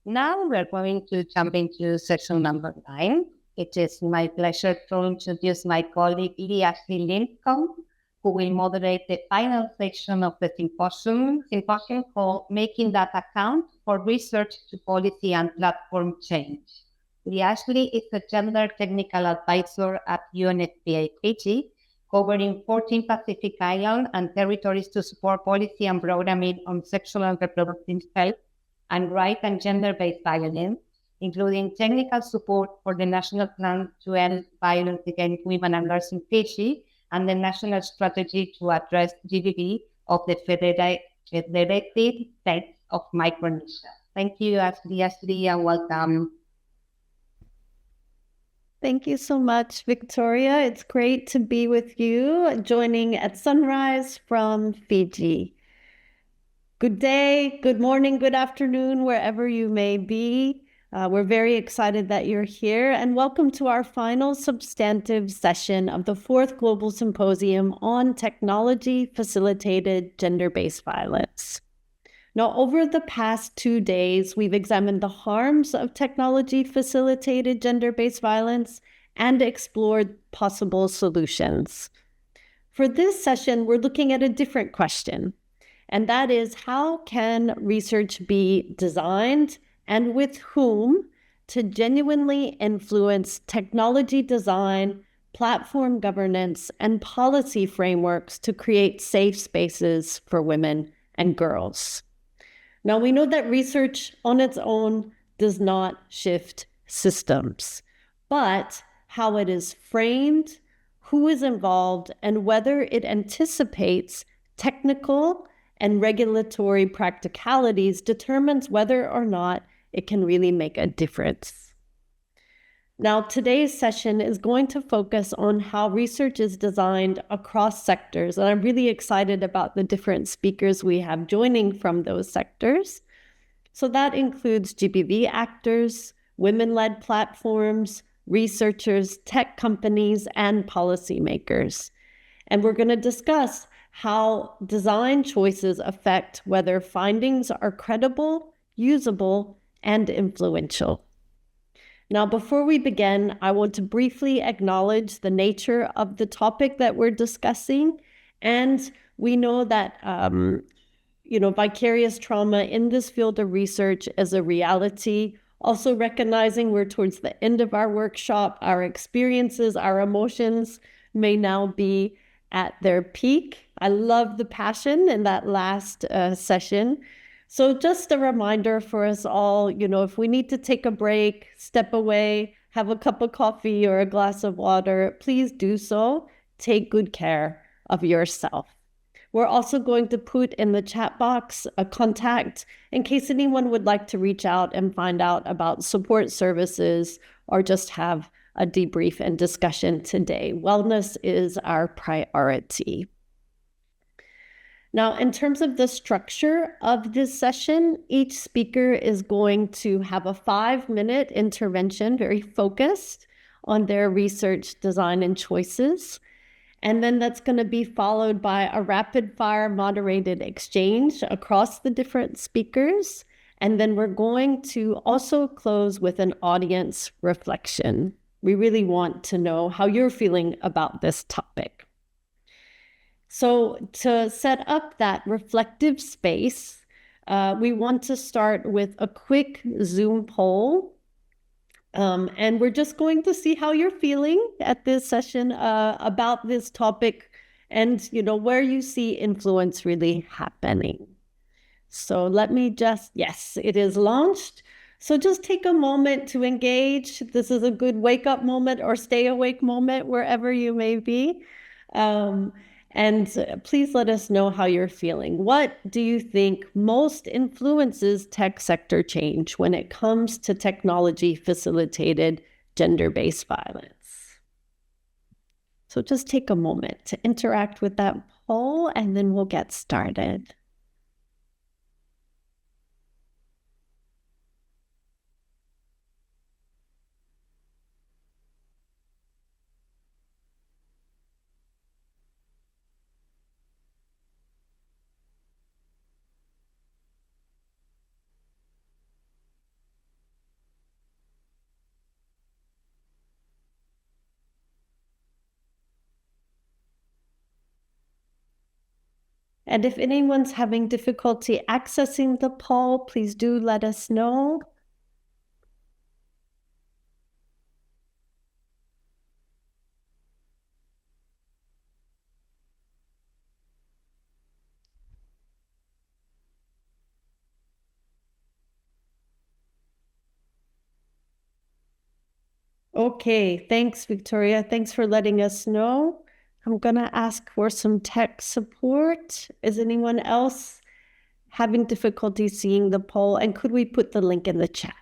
Now we're going to jump into section number 9. It is my pleasure to introduce my colleague Leigh-Ashley Lipscomb, who will moderate the final section of the symposium called Making Data Count for Research to Policy and Platform Change. Leigh-Ashley is a gender technical advisor at UNFPA Fiji, covering 14 Pacific Islands and territories to support policy and programming on sexual and reproductive health and right and gender-based violence, including technical support for the National Plan to End Violence Against Women and Girls in Fiji and the National Strategy to Address GBV of the Federated States of Micronesia. Thank you, Ashley, and welcome. Thank you so much, Victoria. It's great to be with you, joining at sunrise from Fiji. Good day, good morning, good afternoon, wherever you may be. We're very excited that you're here, and welcome to our final substantive session of the 4th Global Symposium on Technology-Facilitated Gender-Based Violence. Now, over the past 2 days, we've examined the harms of technology-facilitated gender-based violence and explored possible solutions. For this session, we're looking at a different question, and that is, how can research be designed and with whom to genuinely influence technology design, platform governance, and policy frameworks to create safe spaces for women and girls? Now, we know that research on its own does not shift systems, but how it is framed, who is involved, and whether it anticipates technical and regulatory practicalities determines whether or not it can really make a difference. Now, today's session is going to focus on how research is designed across sectors, and I'm really excited about the different speakers we have joining from those sectors. So that includes GBV actors, women-led platforms, researchers, tech companies, and policymakers. And we're going to discuss how design choices affect whether findings are credible, usable, and influential. Now, before we begin, I want to briefly acknowledge the nature of the topic that we're discussing. And we know that, vicarious trauma in this field of research is a reality. Also recognizing we're towards the end of our workshop, our experiences, our emotions may now be at their peak. I love the passion in that last session. So just a reminder for us all, if we need to take a break, step away, have a cup of coffee or a glass of water, please do so. Take good care of yourself. We're also going to put in the chat box a contact in case anyone would like to reach out and find out about support services or just have a debrief and discussion today. Wellness is our priority. Now, in terms of the structure of this session, each speaker is going to have a 5-minute intervention, very focused on their research, design, and choices. And then that's going to be followed by a rapid-fire moderated exchange across the different speakers. And then we're going to also close with an audience reflection. We really want to know how you're feeling about this topic. So to set up that reflective space, we want to start with a quick Zoom poll. And we're just going to see how you're feeling at this session about this topic and, where you see influence really happening. So let me yes, it is launched. So just take a moment to engage. This is a good wake-up moment or stay awake moment, wherever you may be. And please let us know how you're feeling. What do you think most influences tech sector change when it comes to technology-facilitated gender-based violence? So just take a moment to interact with that poll, and then we'll get started. And if anyone's having difficulty accessing the poll, please do let us know. Okay, thanks, Victoria. Thanks for letting us know. I'm going to ask for some tech support. Is anyone else having difficulty seeing the poll? And could we put the link in the chat?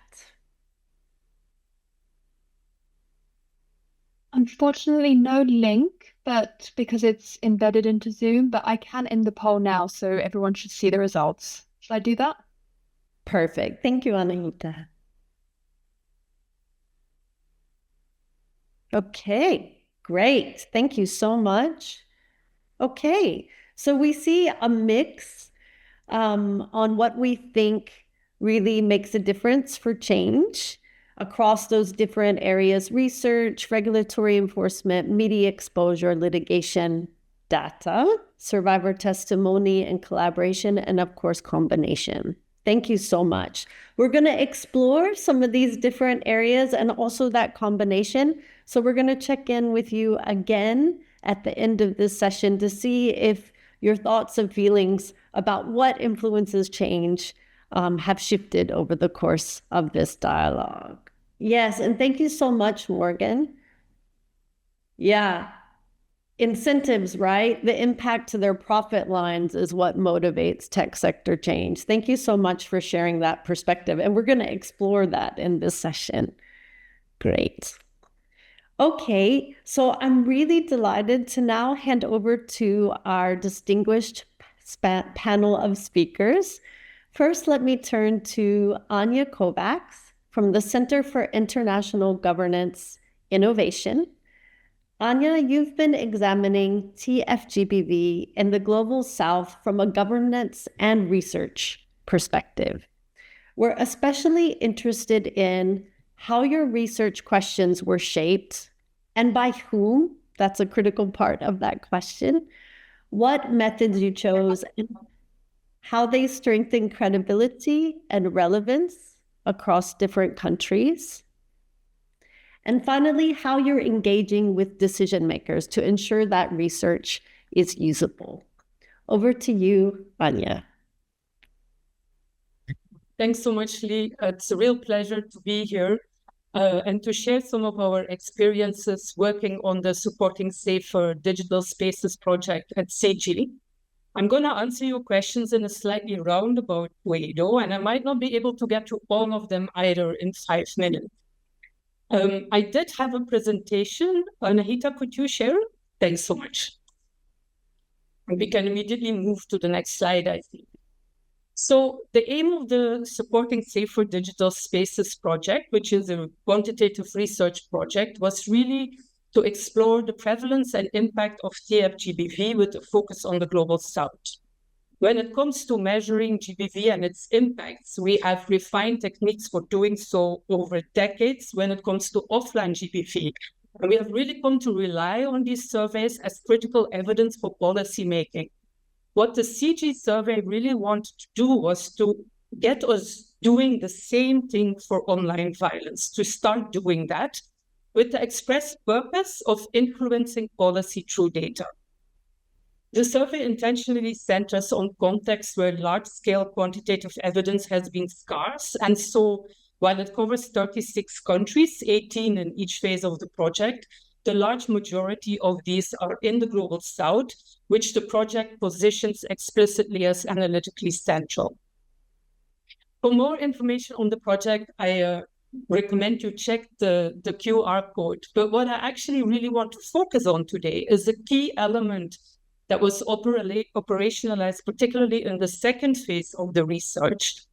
Unfortunately, no link, but because it's embedded into Zoom, but I can end the poll now, so everyone should see the results. Should I do that? Perfect. Thank you, Anahita. Okay, great. Thank you so much. Okay, so we see a mix on what we think really makes a difference for change across those different areas: research, regulatory enforcement, media exposure, litigation, data, survivor testimony and collaboration, and of course, combination. Thank you so much. We're going to explore some of these different areas and also that combination. So we're going to check in with you again at the end of this session to see if your thoughts and feelings about what influences change have shifted over the course of this dialogue. Yes, and thank you so much, Morgan. Yeah. Incentives, right? The impact to their profit lines is what motivates tech sector change. Thank you so much for sharing that perspective. And we're going to explore that in this session. Great. Okay, so I'm really delighted to now hand over to our distinguished panel of speakers. First, let me turn to Anja Kovacs from the Center for International Governance Innovation. Anja, you've been examining TFGBV in the Global South from a governance and research perspective. We're especially interested in how your research questions were shaped and by whom. That's a critical part of that question. What methods you chose and how they strengthen credibility and relevance across different countries. And finally, how you're engaging with decision makers to ensure that research is usable. Over to you, Anja. Thanks so much, Leigh. It's a real pleasure to be here and to share some of our experiences working on the Supporting Safer Digital Spaces project at Fiji. I'm going to answer your questions in a slightly roundabout way, though, and I might not be able to get to all of them either in 5 minutes. I did have a presentation. Anahita, could you share? Thanks so much. And we can immediately move to the next slide, I think. So the aim of the Supporting Safer Digital Spaces project, which is a quantitative research project, was really to explore the prevalence and impact of TFGBV with a focus on the Global South. When it comes to measuring GBV and its impacts, we have refined techniques for doing so over decades when it comes to offline GBV. And we have really come to rely on these surveys as critical evidence for policy making. What the CG survey really wanted to do was to get us doing the same thing for online violence, to start doing that with the express purpose of influencing policy through data. The survey intentionally centers on contexts where large-scale quantitative evidence has been scarce. And so while it covers 36 countries, 18 in each phase of the project, the large majority of these are in the Global South, which the project positions explicitly as analytically central. For more information on the project, I recommend you check the QR code. But what I actually really want to focus on today is a key element that was operationalized, particularly in the second phase of the research,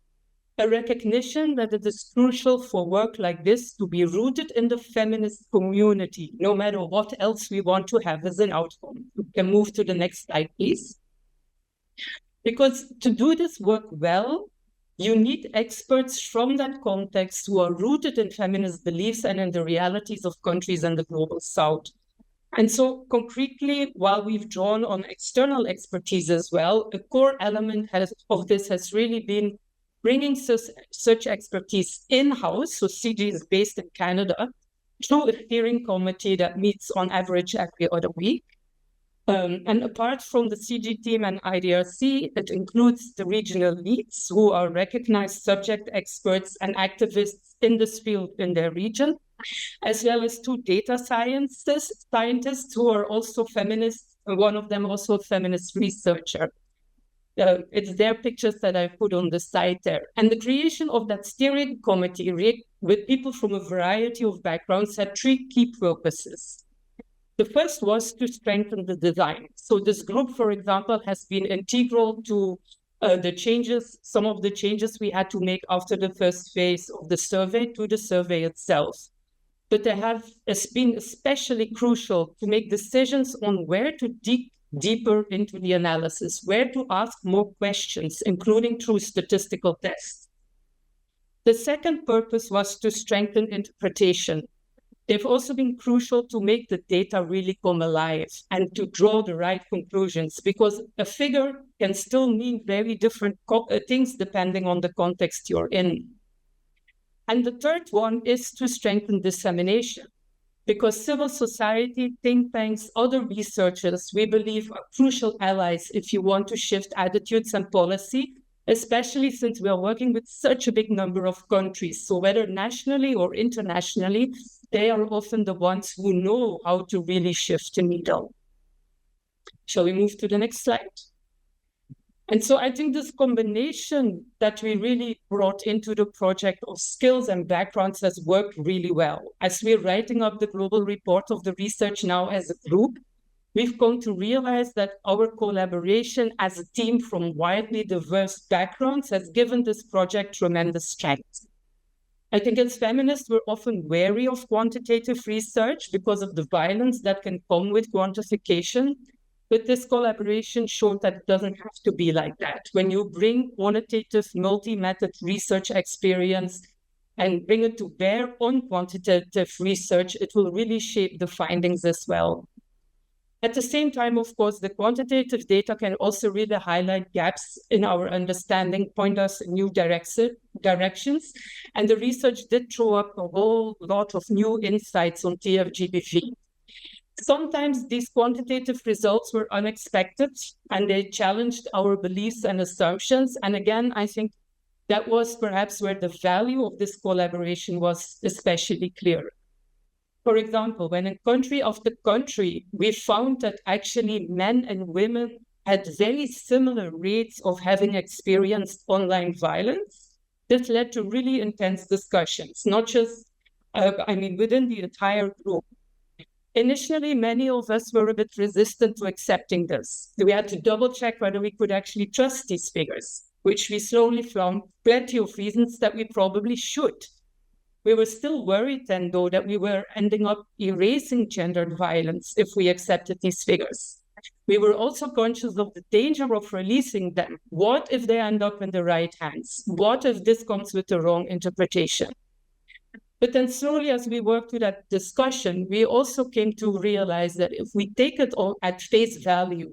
a recognition that it is crucial for work like this to be rooted in the feminist community, no matter what else we want to have as an outcome. We can move to the next slide, please. Because to do this work well, you need experts from that context who are rooted in feminist beliefs and in the realities of countries in the Global South. And so concretely, while we've drawn on external expertise as well, a core element of this has really been bringing such expertise in-house. So CG is based in Canada through a steering committee that meets on average every other week. And apart from the CG team and IDRC, it includes the regional leads who are recognized subject experts and activists in this field in their region, as well as 2 data scientists who are also feminists, one of them also a feminist researcher. It's their pictures that I put on the site there. And the creation of that steering committee with people from a variety of backgrounds had 3 key purposes. The first was to strengthen the design. So this group, for example, has been integral to some of the changes we had to make after the first phase of the survey to the survey itself. But they have been especially crucial to make decisions on where to dig deeper into the analysis, where to ask more questions, including through statistical tests. The second purpose was to strengthen interpretation. They've also been crucial to make the data really come alive and to draw the right conclusions, because a figure can still mean very different things depending on the context you're in. And the third one is to strengthen dissemination, because civil society, think tanks, other researchers, we believe are crucial allies if you want to shift attitudes and policy, especially since we are working with such a big number of countries. So whether nationally or internationally, they are often the ones who know how to really shift the needle. Shall we move to the next slide? And so I think this combination that we really brought into the project of skills and backgrounds has worked really well. As we're writing up the global report of the research now as a group, we've come to realize that our collaboration as a team from widely diverse backgrounds has given this project tremendous strength. I think as feminists, we're often wary of quantitative research because of the violence that can come with quantification. But this collaboration showed that it doesn't have to be like that. When you bring quantitative, multi-method research experience and bring it to bear on quantitative research, it will really shape the findings as well. At the same time, of course, the quantitative data can also really highlight gaps in our understanding, point us in new directions. And the research did throw up a whole lot of new insights on TFGBV. Sometimes these quantitative results were unexpected and they challenged our beliefs and assumptions. And again, I think that was perhaps where the value of this collaboration was especially clear. For example, when in country after country, we found that actually men and women had very similar rates of having experienced online violence, this led to really intense discussions, not just, within the entire group. Initially, many of us were a bit resistant to accepting this. We had to double check whether we could actually trust these figures, which we slowly found plenty of reasons that we probably should. We were still worried then, though, that we were ending up erasing gendered violence if we accepted these figures. We were also conscious of the danger of releasing them. What if they end up in the right hands? What if this comes with the wrong interpretation? But then slowly, as we worked through that discussion, we also came to realize that if we take it all at face value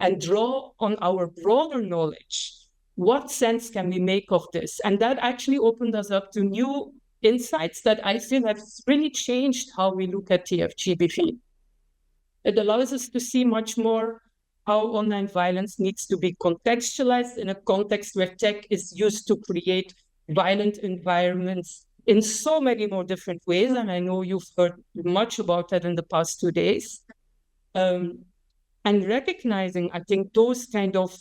and draw on our broader knowledge, what sense can we make of this? And that actually opened us up to new insights that I feel have really changed how we look at TFGBV. It allows us to see much more how online violence needs to be contextualized in a context where tech is used to create violent environments in so many more different ways. And I know you've heard much about that in the past 2 days. And recognizing, I think, those kind of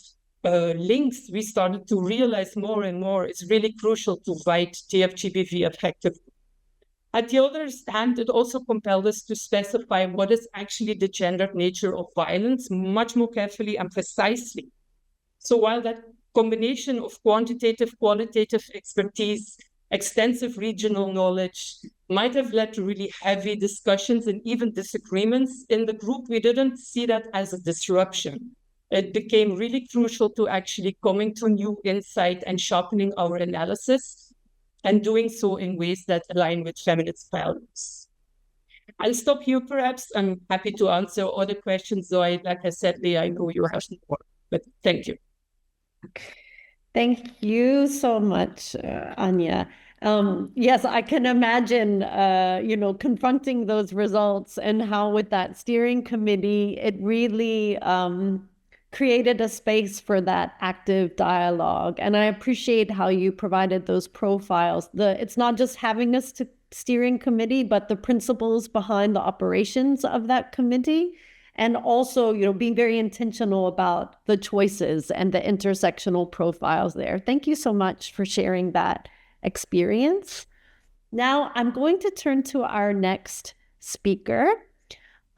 links, we started to realize more and more it's really crucial to write TFGBV effectively. At the other hand, it also compelled us to specify what is actually the gendered nature of violence much more carefully and precisely. So while that combination of quantitative, qualitative expertise, extensive regional knowledge might have led to really heavy discussions and even disagreements in the group, we didn't see that as a disruption. It became really crucial to actually coming to new insight and sharpening our analysis and doing so in ways that align with feminist values. I'll stop here perhaps. I'm happy to answer other questions, though like I said, Leah, I know you have more, but thank you. Thank you so much, Anja. Yes, I can imagine, confronting those results and how with that steering committee, it really created a space for that active dialogue. And I appreciate how you provided those profiles. It's not just having a steering committee, but the principles behind the operations of that committee. And also, being very intentional about the choices and the intersectional profiles there. Thank you so much for sharing that experience. Now, I'm going to turn to our next speaker,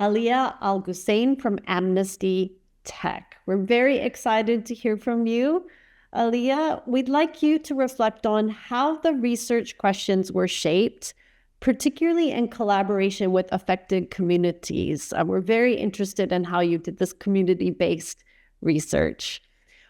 Alia Al-Ghussain from Amnesty Tech. We're very excited to hear from you. Alia, we'd like you to reflect on how the research questions were shaped, particularly in collaboration with affected communities. We're very interested in how you did this community-based research.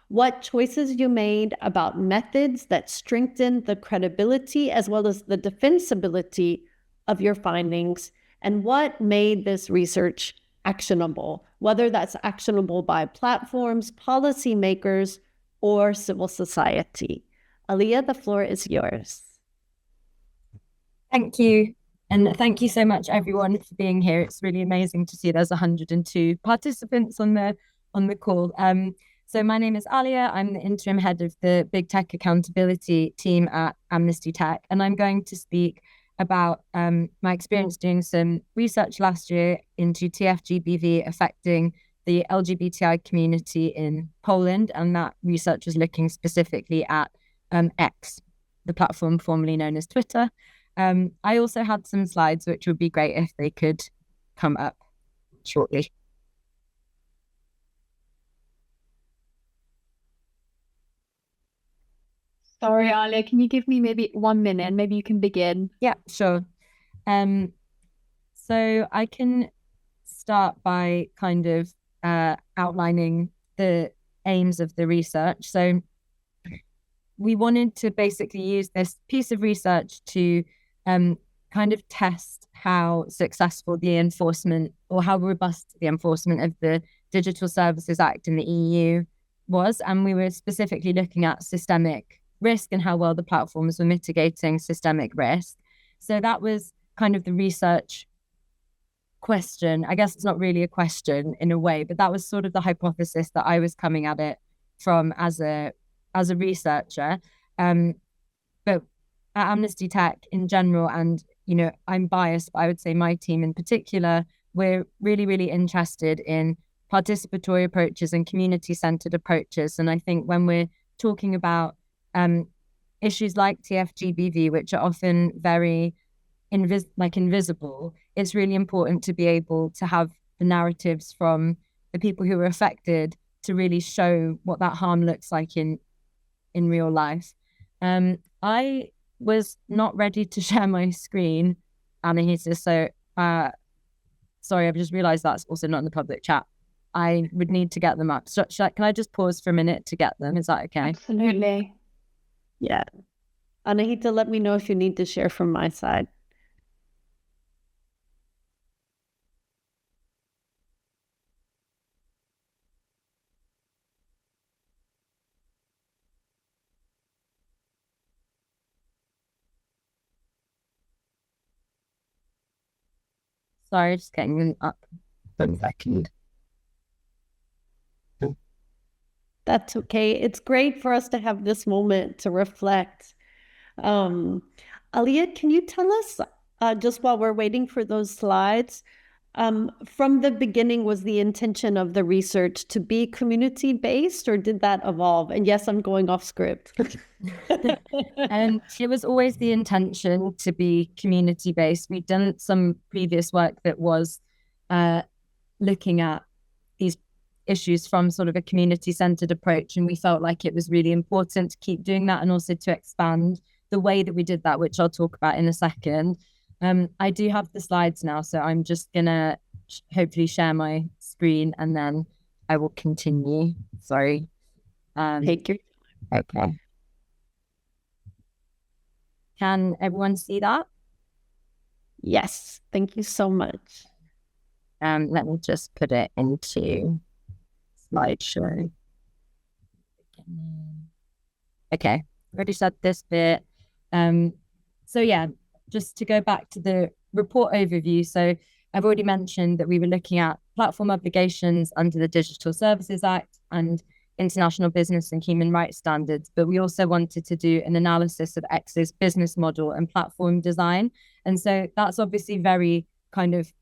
What choices you made about methods that strengthened the credibility as well as the defensibility of your findings, and what made this research actionable, whether that's actionable by platforms, policymakers, or civil society. Alia, the floor is yours. Thank you. And thank you so much, everyone, for being here. It's really amazing to see there's 102 participants on the call. So my name is Alia. I'm the interim head of the Big Tech Accountability team at Amnesty Tech. And I'm going to speak about my experience doing some research last year into TFGBV affecting the LGBTI community in Poland. And that research was looking specifically at X, the platform formerly known as Twitter. I also had some slides, which would be great if they could come up shortly. Sorry, Alia, can you give me maybe 1 minute? Maybe you can begin. Yeah, sure. So I can start by kind of outlining the aims of the research. So we wanted to basically use this piece of research to kind of test how successful the enforcement or how robust the enforcement of the Digital Services Act in the EU was. And we were specifically looking at systemic risk and how well the platforms were mitigating systemic risk. So that was kind of the research question. I guess it's not really a question in a way, but that was sort of the hypothesis that I was coming at it from as a researcher. But at Amnesty Tech in general, and I'm biased, but I would say my team in particular, we're really, really interested in participatory approaches and community-centered approaches. And I think when we're talking about issues like TFGBV, which are often very invisible, it's really important to be able to have the narratives from the people who are affected to really show what that harm looks like in real life. I was not ready to share my screen, Anahita, so sorry, I've just realized that's also not in the public chat. I would need to get them up. So can I just pause for a minute to get them? Is that okay? Absolutely. Yeah. Anahita, let me know if you need to share from my side. Sorry, just getting them up. 1 second. That's okay. It's great for us to have this moment to reflect. Alia, can you tell us, just while we're waiting for those slides, from the beginning, was the intention of the research to be community-based, or did that evolve? And yes, I'm going off script. And it was always the intention to be community-based. We'd done some previous work that was looking at these issues from sort of a community-centered approach, and we felt like it was really important to keep doing that and also to expand the way that we did that, which I'll talk about in a second. I do have the slides now, so I'm just gonna hopefully share my screen and then I will continue. Sorry. Take your Okay. Can everyone see that? Yes, thank you so much. Let me just put it into slideshow. Okay, already said this bit. So yeah, just to go back to the report overview. So I've already mentioned that we were looking at platform obligations under the Digital Services Act and international business and human rights standards, but we also wanted to do an analysis of X's business model and platform design. And so that's obviously very kind of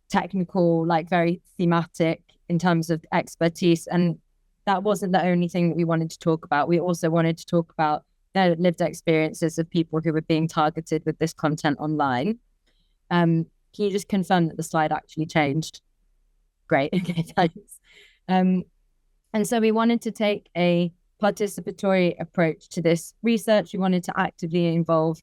technical, like very thematic in terms of expertise. And that wasn't the only thing that we wanted to talk about. We also wanted to talk about the lived experiences of people who were being targeted with this content online. Can you just confirm that the slide actually changed? Great. Okay, thanks. And so we wanted to take a participatory approach to this research. We wanted to actively involve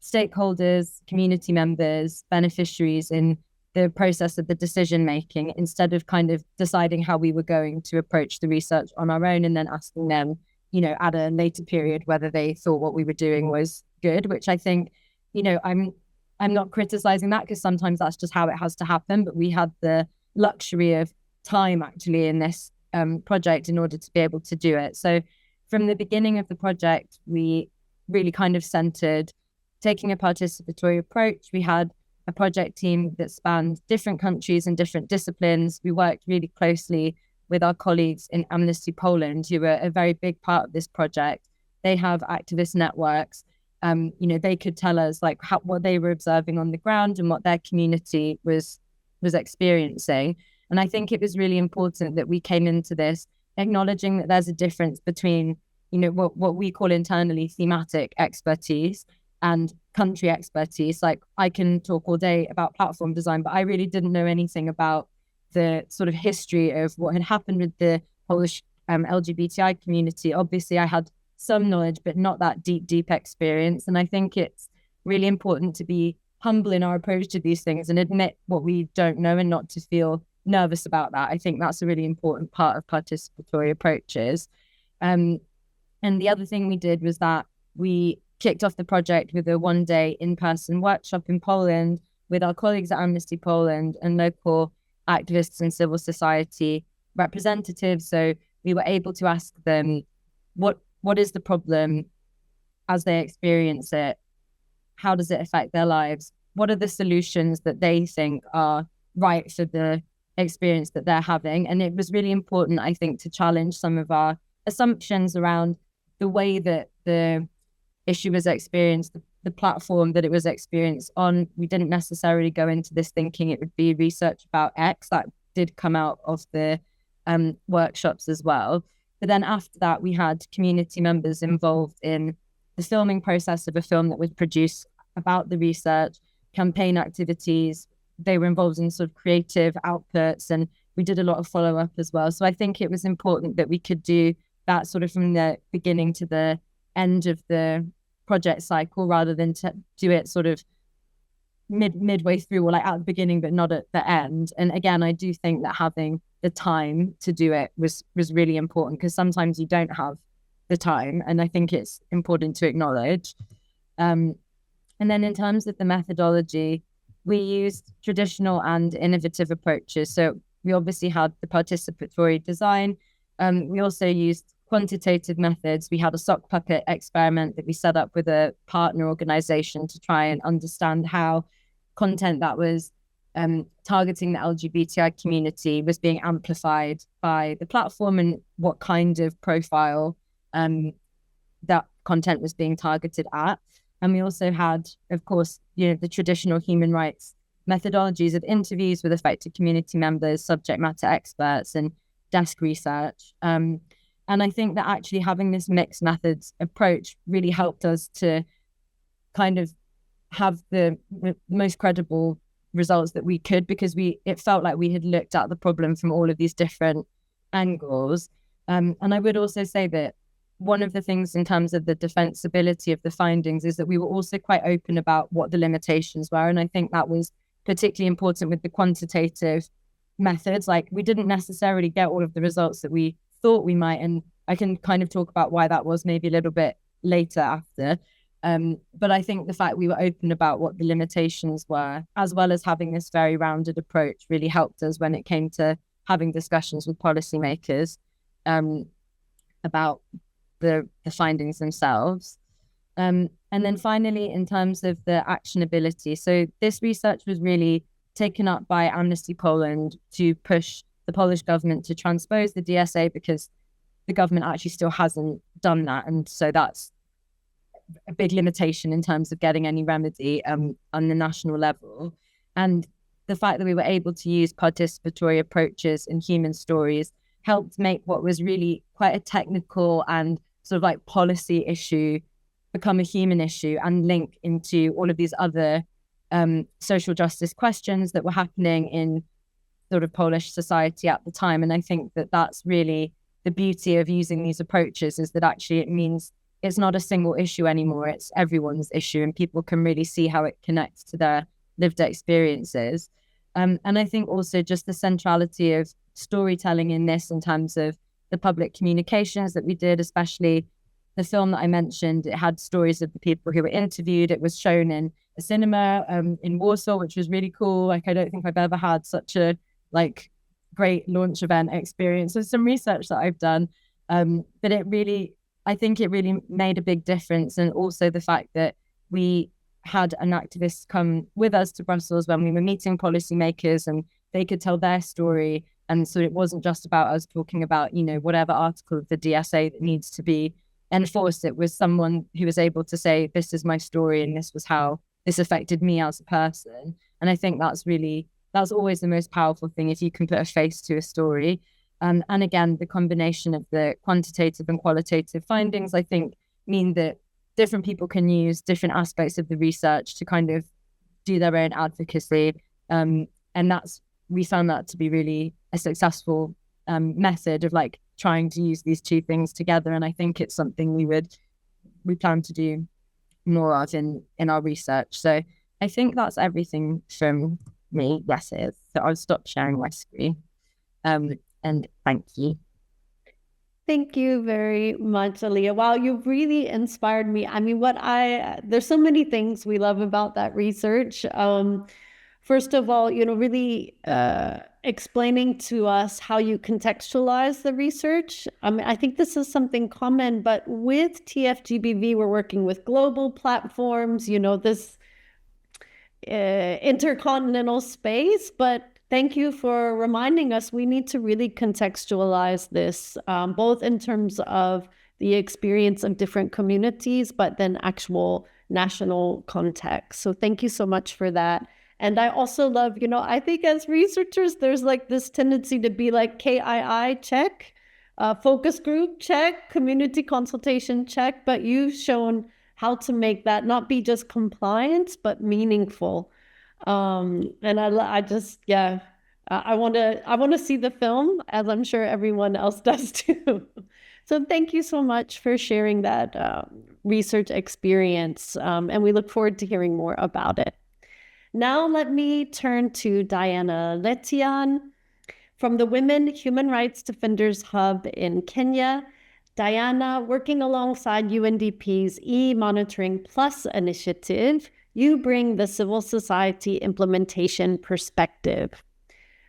stakeholders, community members, beneficiaries in the process of the decision making, instead of kind of deciding how we were going to approach the research on our own and then asking them, you know, at a later period whether they thought what we were doing was good, which I think, you know, I'm not criticizing that, because sometimes that's just how it has to happen, but we had the luxury of time actually in this project in order to be able to do it. So from the beginning of the project, we really kind of centered taking a participatory approach. We had a project team that spanned different countries and different disciplines. We worked really closely with our colleagues in Amnesty Poland, who were a very big part of this project. They have activist networks. You know, they could tell us like what they were observing on the ground and what their community was experiencing. And I think it was really important that we came into this acknowledging that there's a difference between, you know, what we call internally thematic expertise and country expertise. Like I can talk all day about platform design, but I really didn't know anything about the sort of history of what had happened with the Polish LGBTI community. Obviously, I had some knowledge, but not that deep experience. And I think it's really important to be humble in our approach to these things and admit what we don't know and not to feel nervous about that. I think that's a really important part of participatory approaches. And the other thing we did was that we kicked off the project with a one-day in-person workshop in Poland with our colleagues at Amnesty Poland and local activists and civil society representatives. So we were able to ask them, what is the problem as they experience it? How does it affect their lives? What are the solutions that they think are right for the experience that they're having? And it was really important, I think, to challenge some of our assumptions around the way that the issue was experienced, the platform that it was experienced on. We didn't necessarily go into this thinking it would be research about X. That did come out of the workshops as well. But then after that, we had community members involved in the filming process of a film that was produced about the research, campaign activities. They were involved in sort of creative outputs, and we did a lot of follow-up as well. So I think it was important that we could do that sort of from the beginning to the end of the project cycle, rather than to do it sort of midway through or like at the beginning but not at the end. And again, I do think that having the time to do it was really important, because sometimes you don't have the time, and I think it's important to acknowledge. And then in terms of the methodology, we used traditional and innovative approaches. So we obviously had the participatory design. We also used quantitative methods. We had a sock puppet experiment that we set up with a partner organization to try and understand how content that was targeting the LGBTI community was being amplified by the platform, and what kind of profile that content was being targeted at. And we also had, of course, you know, the traditional human rights methodologies of interviews with affected community members, subject matter experts, and desk research. And I think that actually having this mixed methods approach really helped us to kind of have the most credible results that we could, because it felt like we had looked at the problem from all of these different angles. And I would also say that one of the things in terms of the defensibility of the findings is that we were also quite open about what the limitations were. And I think that was particularly important with the quantitative methods. Like, we didn't necessarily get all of the results that we thought we might. And I can kind of talk about why that was maybe a little bit later after. But I think the fact we were open about what the limitations were, as well as having this very rounded approach, really helped us when it came to having discussions with policymakers about the findings themselves. And then finally, in terms of the actionability, so this research was really taken up by Amnesty Poland to push the Polish government to transpose the DSA, because the government actually still hasn't done that. And so that's a big limitation in terms of getting any remedy on the national level. And the fact that we were able to use participatory approaches and human stories helped make what was really quite a technical and sort of like policy issue become a human issue and link into all of these other social justice questions that were happening in sort of Polish society at the time. And I think that that's really the beauty of using these approaches, is that actually it means it's not a single issue anymore, it's everyone's issue, and people can really see how it connects to their lived experiences. And I think also just the centrality of storytelling in this, in terms of the public communications that we did, especially the film that I mentioned, it had stories of the people who were interviewed. It was shown in a cinema in Warsaw, which was really cool. Like, I don't think I've ever had such a great launch event experience. There's some research that I've done, but I think it really made a big difference. And also the fact that we had an activist come with us to Brussels when we were meeting policymakers, and they could tell their story. And so it wasn't just about us talking about, whatever article of the DSA that needs to be enforced. It was someone who was able to say, this is my story and this was how this affected me as a person. And I think that's always the most powerful thing, if you can put a face to a story. And again, the combination of the quantitative and qualitative findings, I think, mean that different people can use different aspects of the research to kind of do their own advocacy. And we found that to be really a successful method of trying to use these two things together. And I think it's something we plan to do more of in our research. So I think that's everything from me. Yes, it is. So I'll stop sharing my screen. And thank you. Thank you very much, Alia. Wow, you've really inspired me. I mean, there's so many things we love about that research. First of all, really explaining to us how you contextualize the research. I think this is something common, but with TFGBV, we're working with global platforms, this intercontinental space. But thank you for reminding us we need to really contextualize this, both in terms of the experience of different communities, but then actual national context. So thank you so much for that. And I also love, I think as researchers, there's this tendency to be KII check, focus group check, community consultation check, but you've shown how to make that not be just compliance, but meaningful. And I want to see the film, as I'm sure everyone else does too. So thank you so much for sharing that research experience. And we look forward to hearing more about it. Now let me turn to Diana Letian from the Women Human Rights Defenders Hub in Kenya. Diana, working alongside UNDP's e-Monitoring Plus initiative, you bring the civil society implementation perspective.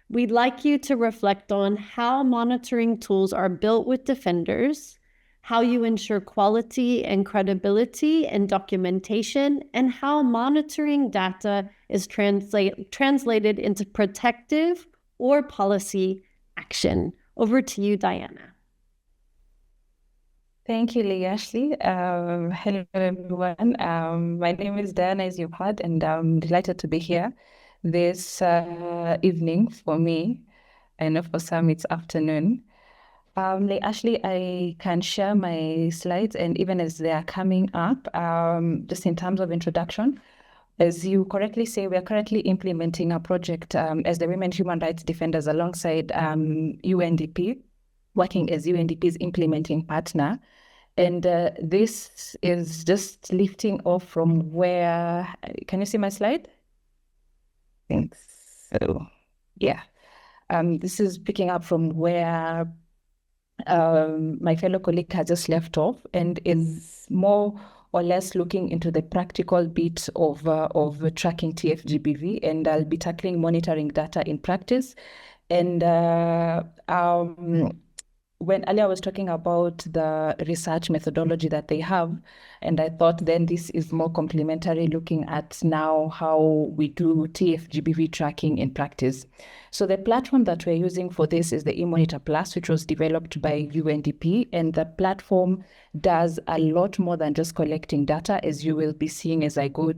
We'd like you to reflect on how monitoring tools are built with defenders, how you ensure quality and credibility in documentation, and how monitoring data is translated into protective or policy action. Over to you, Diana. Thank you, Leigh-Ashley. Hello, everyone. My name is Diana, as you've heard, and I'm delighted to be here this evening for me, and for some it's afternoon. Leigh-Ashley, I can share my slides, and even as they are coming up, just in terms of introduction, as you correctly say, we are currently implementing a project as the Women Human Rights Defenders alongside UNDP, working as UNDP's implementing partner. And this is just lifting off from where, can you see my slide? Thanks. So, yeah. This is picking up from where my fellow colleague has just left off, and is more or less looking into the practical bit of tracking TFGBV, and I'll be tackling monitoring data in practice. And when Alia was talking about the research methodology that they have, and I thought then this is more complementary looking at now how we do TFGBV tracking in practice. So the platform that we're using for this is the eMonitor Plus, which was developed by UNDP, and the platform does a lot more than just collecting data, as you will be seeing as I go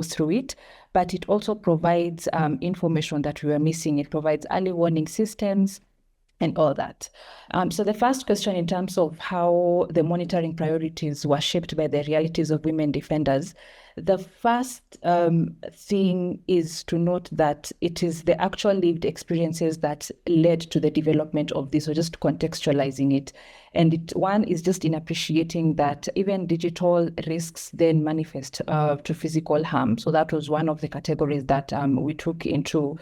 through it, but it also provides information that we were missing. It provides early warning systems, and all that. So the first question in terms of how the monitoring priorities were shaped by the realities of women defenders, the first thing is to note that it is the actual lived experiences that led to the development of this, or just contextualizing it. And one is just in appreciating that even digital risks then manifest to physical harm. So that was one of the categories that we took into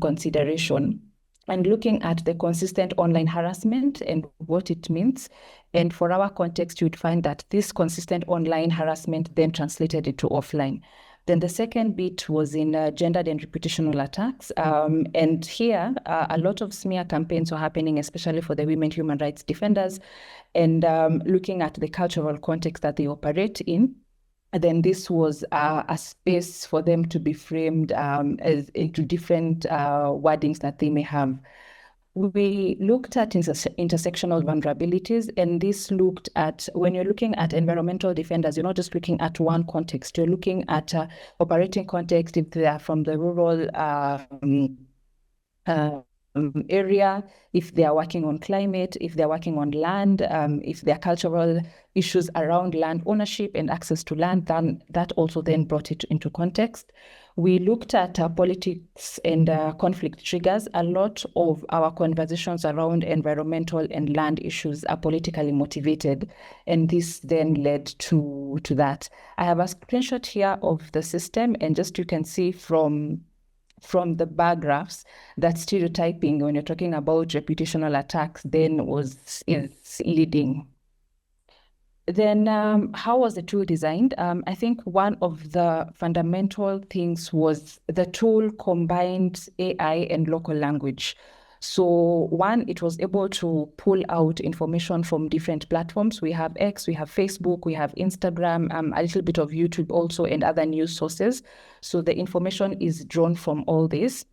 consideration. And looking at the consistent online harassment and what it means. And for our context, you'd find that this consistent online harassment then translated into offline. Then the second bit was in gendered and reputational attacks. And here, a lot of smear campaigns were happening, especially for the women human rights defenders, and looking at the cultural context that they operate in. Then this was a space for them to be framed as into different wordings that they may have. We looked at intersectional vulnerabilities, and this looked at, when you're looking at environmental defenders, you're not just looking at one context, you're looking at operating context, if they are from the rural area, if they are working on climate, if they're working on land, if there are cultural issues around land ownership and access to land, then that also then brought it into context. We looked at politics and conflict triggers. A lot of our conversations around environmental and land issues are politically motivated, and this then led to that. I have a screenshot here of the system, and just you can see from the bar graphs that stereotyping, when you're talking about reputational attacks, then is leading. Then how was the tool designed? I think one of the fundamental things was the tool combined AI and local language. So one, it was able to pull out information from different platforms. We have X, we have Facebook, we have Instagram, a little bit of YouTube also, and other news sources. So the information is drawn from all this.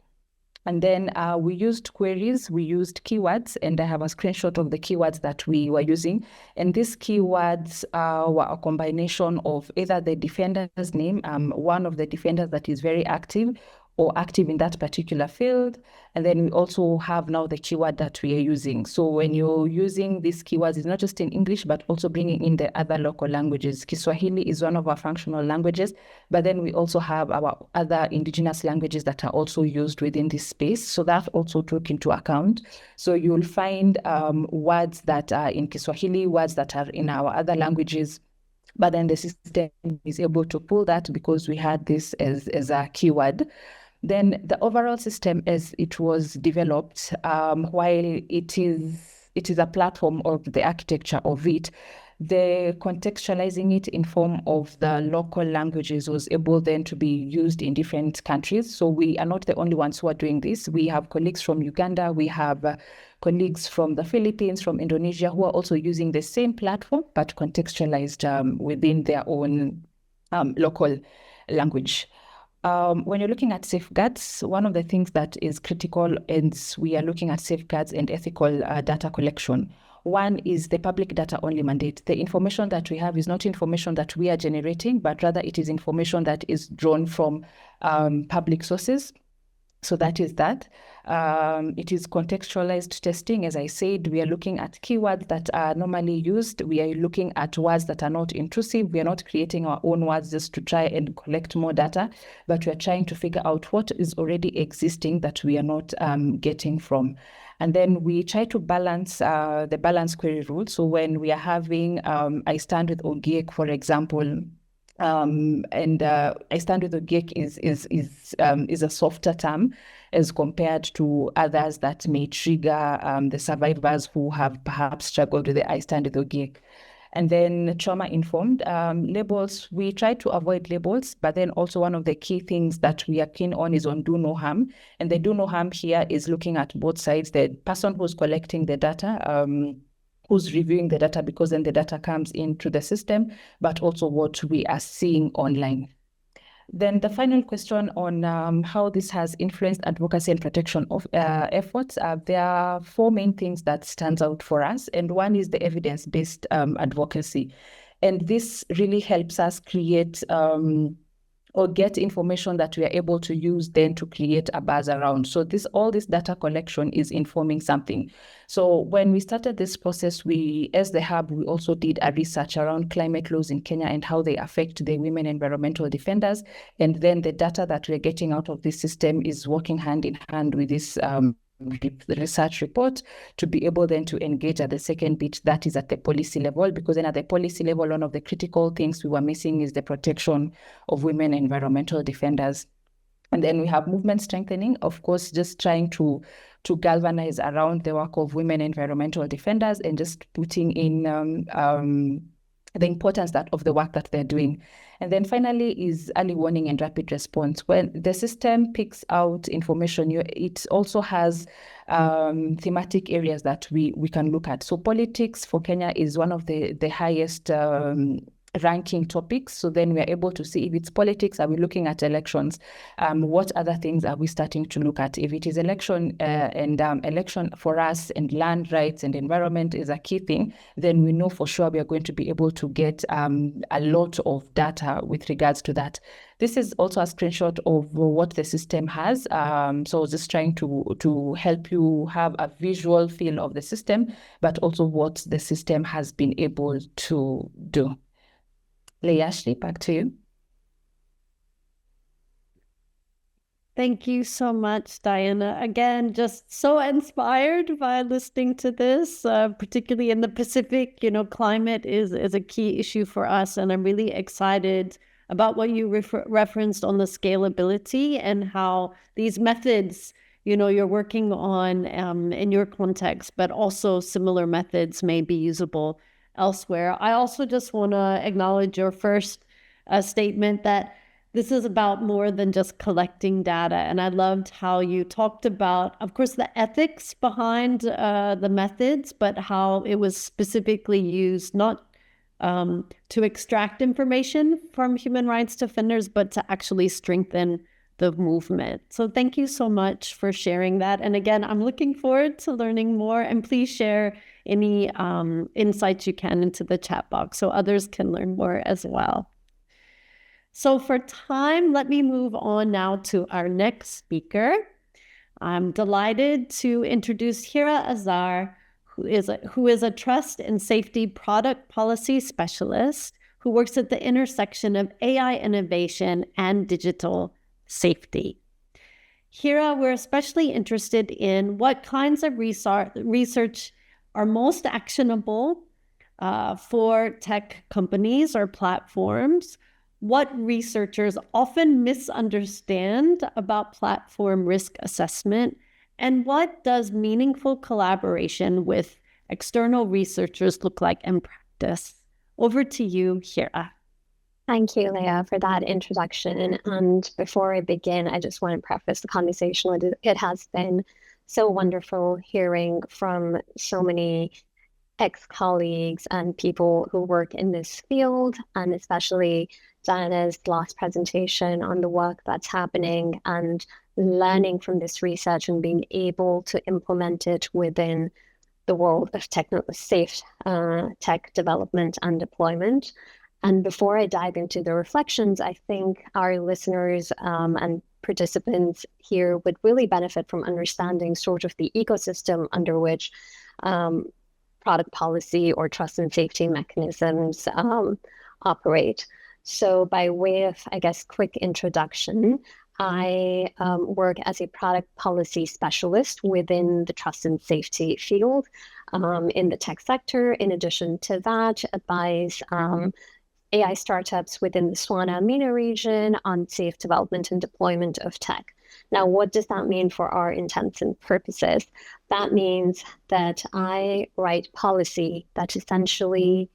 And then we used queries, we used keywords, and I have a screenshot of the keywords that we were using. And these keywords were a combination of either the defender's name, one of the defenders that is very active, or active in that particular field. And then we also have now the keyword that we are using. So when you're using these keywords, it's not just in English, but also bringing in the other local languages. Kiswahili is one of our functional languages, but then we also have our other indigenous languages that are also used within this space. So that also took into account. So you'll find words that are in Kiswahili, words that are in our other languages, but then the system is able to pull that because we had this as a keyword. Then the overall system as it was developed, while it is a platform of the architecture of it, the contextualizing it in form of the local languages was able then to be used in different countries. So we are not the only ones who are doing this. We have colleagues from Uganda, we have colleagues from the Philippines, from Indonesia, who are also using the same platform, but contextualized within their own local language. When you're looking at safeguards, one of the things that is critical is we are looking at safeguards and ethical data collection. One is the public data only mandate. The information that we have is not information that we are generating, but rather it is information that is drawn from public sources. So that is that. It is contextualized testing. As I said, we are looking at keywords that are normally used. We are looking at words that are not intrusive. We are not creating our own words just to try and collect more data, but we are trying to figure out what is already existing that we are not getting from. And then we try to balance the balance query rule. So when we are having I stand with Ogiek, for example, I stand with Ogiek is a softer term as compared to others that may trigger the survivors who have perhaps struggled with the I stand with Ogiek. And then trauma-informed labels, we try to avoid labels, but then also one of the key things that we are keen on is on do no harm. And the do no harm here is looking at both sides, the person who's collecting the data, who's reviewing the data, because then the data comes into the system, but also what we are seeing online. Then the final question on how this has influenced advocacy and protection of efforts. There are 4 main things that stands out for us, and one is the evidence-based advocacy. And this really helps us create or get information that we are able to use then to create a buzz around. So all this data collection is informing something. So when we started this process, as the hub, we also did a research around climate laws in Kenya and how they affect the women environmental defenders. And then the data that we're getting out of this system is working hand in hand with this the research report to be able then to engage at the second bit, that is at the policy level, because then at the policy level, one of the critical things we were missing is the protection of women environmental defenders. And then we have movement strengthening, of course, just trying to galvanize around the work of women environmental defenders and just putting in the importance of the work that they're doing. And then finally is early warning and rapid response. When the system picks out information, it also has thematic areas that we can look at. So politics for Kenya is one of the highest ranking topics. So then we are able to see if it's politics, are we looking at elections? What other things are we starting to look at? If it is election election for us and land rights and environment is a key thing, then we know for sure we are going to be able to get a lot of data with regards to that. This is also a screenshot of what the system has. So just trying to help you have a visual feel of the system, but also what the system has been able to do. Leigh-Ashley, back to you. Thank you so much, Diana. Again, just so inspired by listening to this, particularly in the Pacific. Climate is a key issue for us, and I'm really excited about what you referenced on the scalability and how these methods, you're working on in your context, but also similar methods may be usable elsewhere. I also just want to acknowledge your first statement that this is about more than just collecting data. And I loved how you talked about, of course, the ethics behind the methods, but how it was specifically used not to extract information from human rights defenders, but to actually strengthen the movement. So thank you so much for sharing that. And again, I'm looking forward to learning more, and please share any insights you can into the chat box so others can learn more as well. So for time, let me move on now to our next speaker. I'm delighted to introduce Hira Azhar, who is a trust and safety product policy specialist who works at the intersection of AI innovation and digital safety. Hira, we're especially interested in what kinds of research are most actionable for tech companies or platforms, what researchers often misunderstand about platform risk assessment, and what does meaningful collaboration with external researchers look like in practice. Over to you, Hira. Thank you, Leah, for that introduction. And before I begin, I just want to preface the conversation. It has been so wonderful hearing from so many ex-colleagues and people who work in this field, and especially Diana's last presentation on the work that's happening and learning from this research and being able to implement it within the world of safe tech development and deployment. And before I dive into the reflections, I think our listeners and participants here would really benefit from understanding sort of the ecosystem under which product policy or trust and safety mechanisms operate. So by way of, I guess, quick introduction, I work as a product policy specialist within the trust and safety field in the tech sector. In addition to that, advise AI startups within the Swana-MENA region on safe development and deployment of tech. Now, what does that mean for our intents and purposes? That means that I write policy that essentially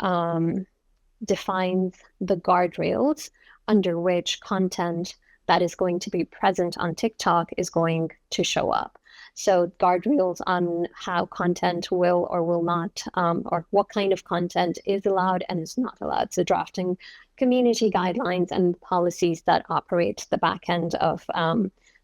defines the guardrails under which content that is going to be present on TikTok is going to show up. So guardrails on how content will or will not, or what kind of content is allowed and is not allowed. So drafting community guidelines and policies that operate the back end of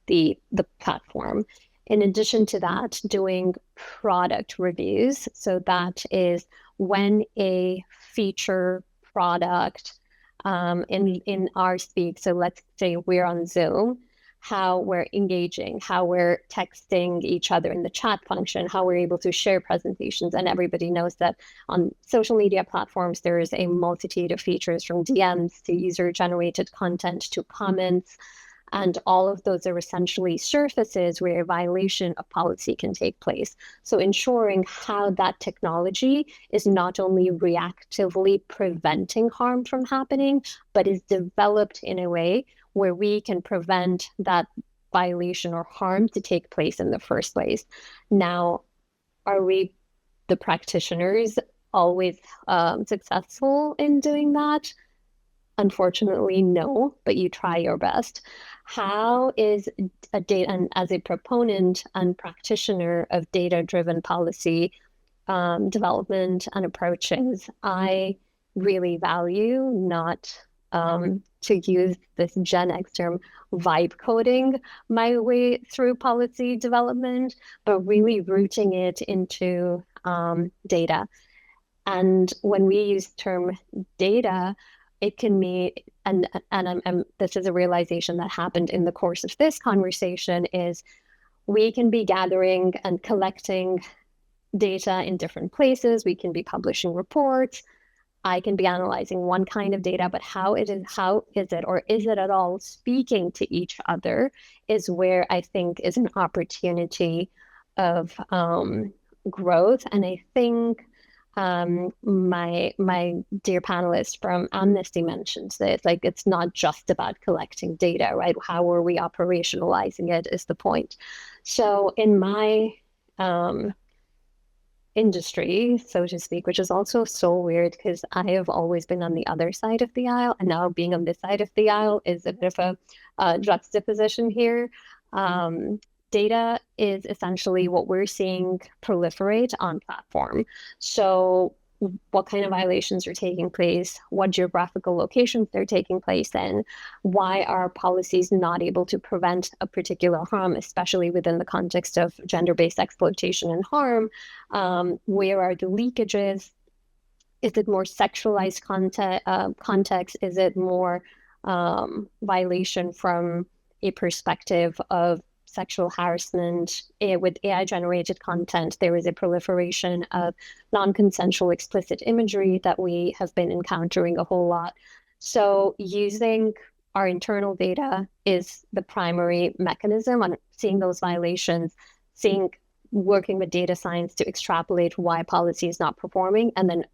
the platform. In addition to that, doing product reviews. So that is when a feature product in our speak, so let's say we're on Zoom, how we're engaging, how we're texting each other in the chat function, how we're able to share presentations. And everybody knows that on social media platforms, there is a multitude of features, from DMs to user-generated content to comments. And all of those are essentially surfaces where a violation of policy can take place. So ensuring how that technology is not only reactively preventing harm from happening, but is developed in a way where we can prevent that violation or harm to take place in the first place. Now, are we, the practitioners, always successful in doing that? Unfortunately, no, but you try your best. How is a data, and as a proponent and practitioner of data-driven policy development and approaches, I really value not to use this Gen X term, vibe coding my way through policy development, but really rooting it into data. And when we use the term data, it can mean, and this is a realization that happened in the course of this conversation, is we can be gathering and collecting data in different places. We can be publishing reports. I can be analyzing one kind of data, but how is it, or is it at all speaking to each other, is where I think is an opportunity of growth. And I think my dear panelist from Amnesty mentions this, like, it's not just about collecting data, right? How are we operationalizing it is the point. So in my industry, so to speak, which is also so weird because I have always been on the other side of the aisle, and now being on this side of the aisle is a bit of a juxtaposition here. Data is essentially what we're seeing proliferate on platform. So what kind of violations are taking place, what geographical locations they're taking place in, why are policies not able to prevent a particular harm, especially within the context of gender-based exploitation and harm, where are the leakages, is it more sexualized context, is it more violation from a perspective of sexual harassment. With AI-generated content, there is a proliferation of non-consensual explicit imagery that we have been encountering a whole lot. So using our internal data is the primary mechanism on seeing those violations, working with data science to extrapolate why policy is not performing, and then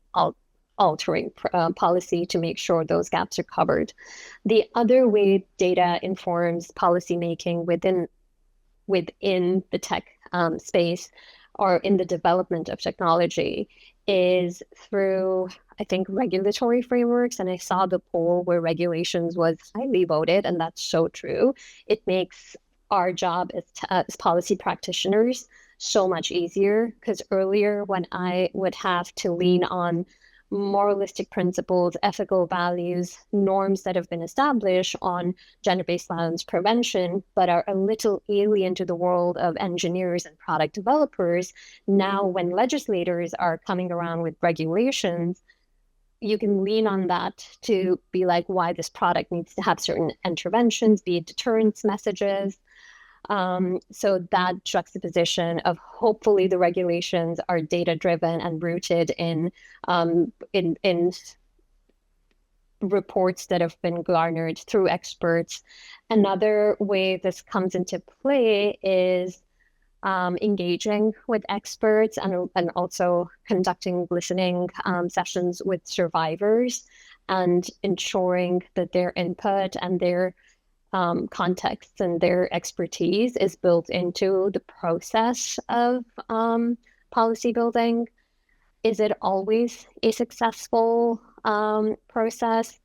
altering policy to make sure those gaps are covered. The other way data informs policymaking within the tech space or in the development of technology is through, I think, regulatory frameworks. And I saw the poll where regulations was highly voted, and that's so true. It makes our job as policy practitioners so much easier, because earlier when I would have to lean on moralistic principles, ethical values, norms that have been established on gender-based violence prevention, but are a little alien to the world of engineers and product developers. Now, when legislators are coming around with regulations, you can lean on that to be like, why this product needs to have certain interventions, be it deterrence messages. So that juxtaposition of hopefully the regulations are data-driven and rooted in reports that have been garnered through experts. Another way this comes into play is engaging with experts and also conducting listening sessions with survivors and ensuring that their input and their context and their expertise is built into the process of policy building. Is it always a successful process?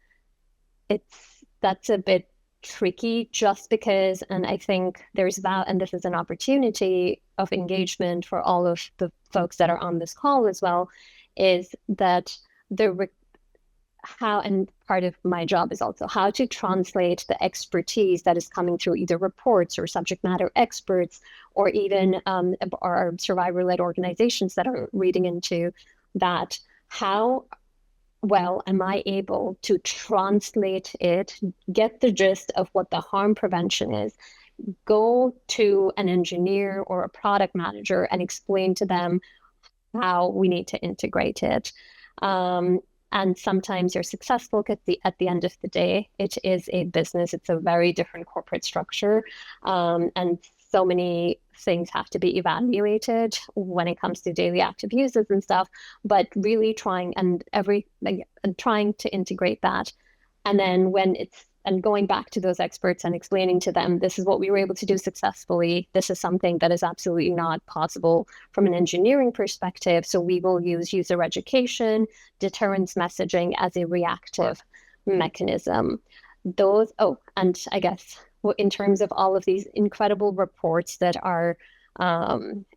That's a bit tricky, just because, and I think there's that, and this is an opportunity of engagement for all of the folks that are on this call as well, is that how, and part of my job is also how to translate the expertise that is coming through either reports or subject matter experts, or even our survivor-led organizations that are reading into that. How well am I able to translate it, get the gist of what the harm prevention is, go to an engineer or a product manager and explain to them how we need to integrate it. And sometimes you're successful because at the end of the day, it is a business. It's a very different corporate structure. And so many things have to be evaluated when it comes to daily active users and stuff, but really trying to integrate that. And then going back to those experts and explaining to them, this is what we were able to do successfully. This is something that is absolutely not possible from an engineering perspective. So we will use user education, deterrence messaging as a reactive mechanism. And I guess in terms of all of these incredible reports that our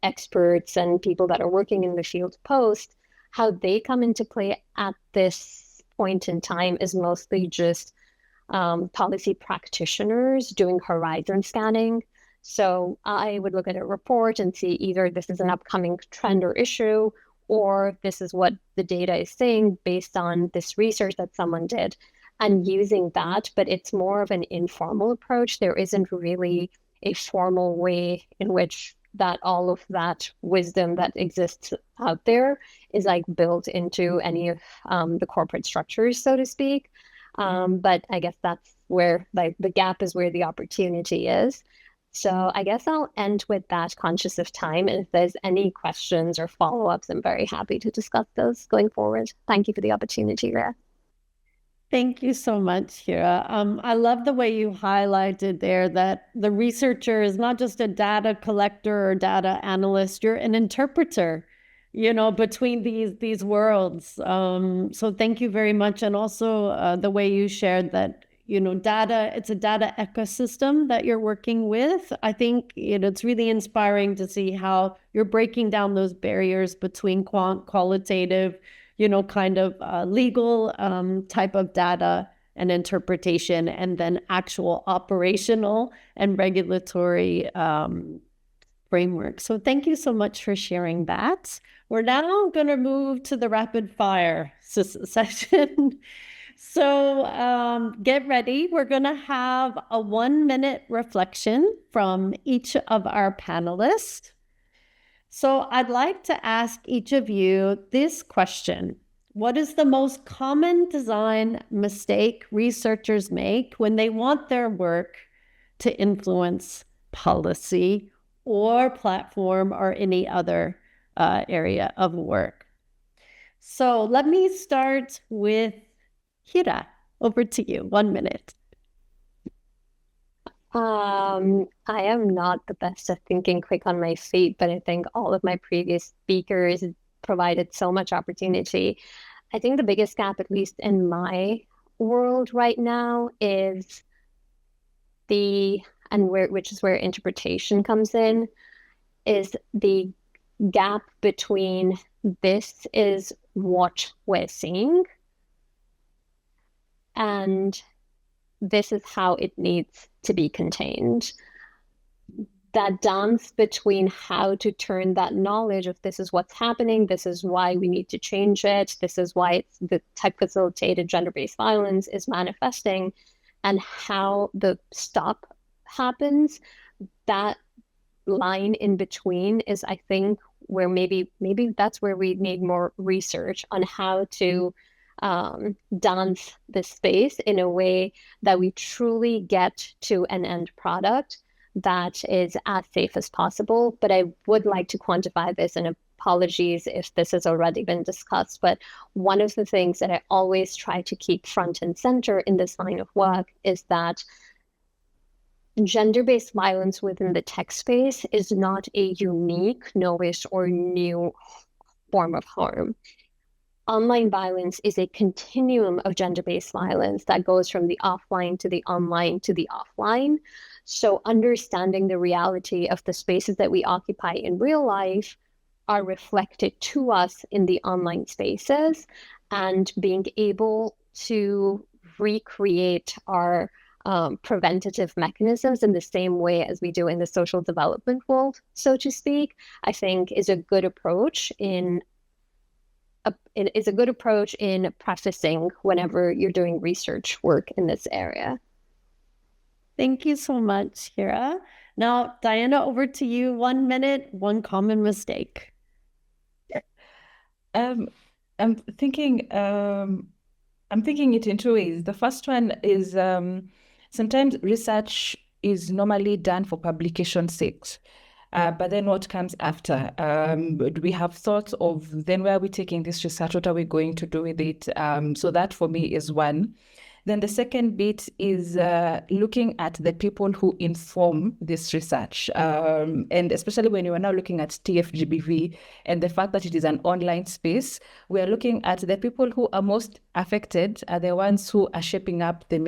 experts and people that are working in the field post, how they come into play at this point in time is mostly just policy practitioners doing horizon scanning. So I would look at a report and see either this is an upcoming trend or issue, or this is what the data is saying based on this research that someone did, and using that. But it's more of an informal approach. There isn't really a formal way in which that all of that wisdom that exists out there is like built into any of the corporate structures, so to speak. But I guess that's where the gap is, where the opportunity is. So I guess I'll end with that, conscious of time. And if there's any questions or follow-ups, I'm very happy to discuss those going forward. Thank you for the opportunity, Hira. Thank you so much, Hira. I love the way you highlighted there that the researcher is not just a data collector or data analyst, you're an interpreter, between these worlds. So thank you very much. And also the way you shared that, data, it's a data ecosystem that you're working with. I think it's really inspiring to see how you're breaking down those barriers between qualitative, kind of legal type of data and interpretation, and then actual operational and regulatory framework. So thank you so much for sharing that. We're now going to move to the rapid fire session. So get ready. We're going to have a 1-minute reflection from each of our panelists. So I'd like to ask each of you this question. What is the most common design mistake researchers make when they want their work to influence policy or platform or any other area of work? So let me start with Hira. Over to you. 1 minute. I am not the best at thinking quick on my feet, but I think all of my previous speakers provided so much opportunity. I think the biggest gap, at least in my world right now, is which is where interpretation comes in, is the gap between this is what we're seeing and this is how it needs to be contained. That dance between how to turn that knowledge of this is what's happening, this is why we need to change it, this is why the type-facilitated gender-based violence is manifesting, and how the stop happens, that line in between is, I think, where maybe that's where we need more research on how to dance this space in a way that we truly get to an end product that is as safe as possible. But I would like to quantify this, and apologies if this has already been discussed, but one of the things that I always try to keep front and center in this line of work is that gender-based violence within the tech space is not a unique, novice, or new form of harm. Online violence is a continuum of gender-based violence that goes from the offline to the online to the offline. So understanding the reality of the spaces that we occupy in real life are reflected to us in the online spaces, and being able to recreate our preventative mechanisms in the same way as we do in the social development world, so to speak, I think is a good approach in prefacing whenever you're doing research work in this area. Thank you so much, Hira. Now, Diana, over to you. 1 minute, one common mistake. I'm thinking it in two ways. The first one is sometimes research is normally done for publication sake. But then what comes after? Do we have thoughts of then where are we taking this research? What are we going to do with it? So that for me is one. Then the second bit is looking at the people who inform this research. And especially when you are now looking at TFGBV and the fact that it is an online space, we are looking at the people who are most affected are the ones who are shaping up the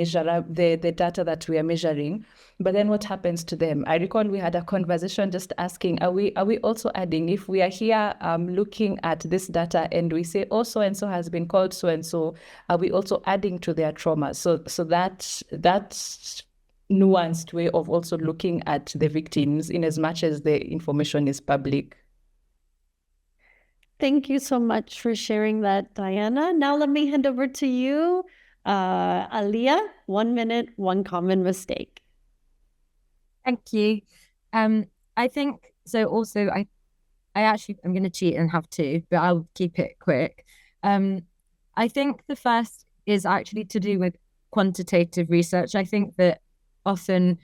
data that we are measuring. But then what happens to them? I recall we had a conversation just asking, are we also adding, if we are here looking at this data and we say, oh, so-and-so has been called so-and-so, are we also adding to their trauma? So that's nuanced way of also looking at the victims in as much as the information is public. Thank you so much for sharing that, Diana. Now let me hand over to you, Alia. 1 minute, one common mistake. Thank you. I think so. Also, I actually I'm going to cheat and have two, but I'll keep it quick. I think the first is actually to do with quantitative research. I think that often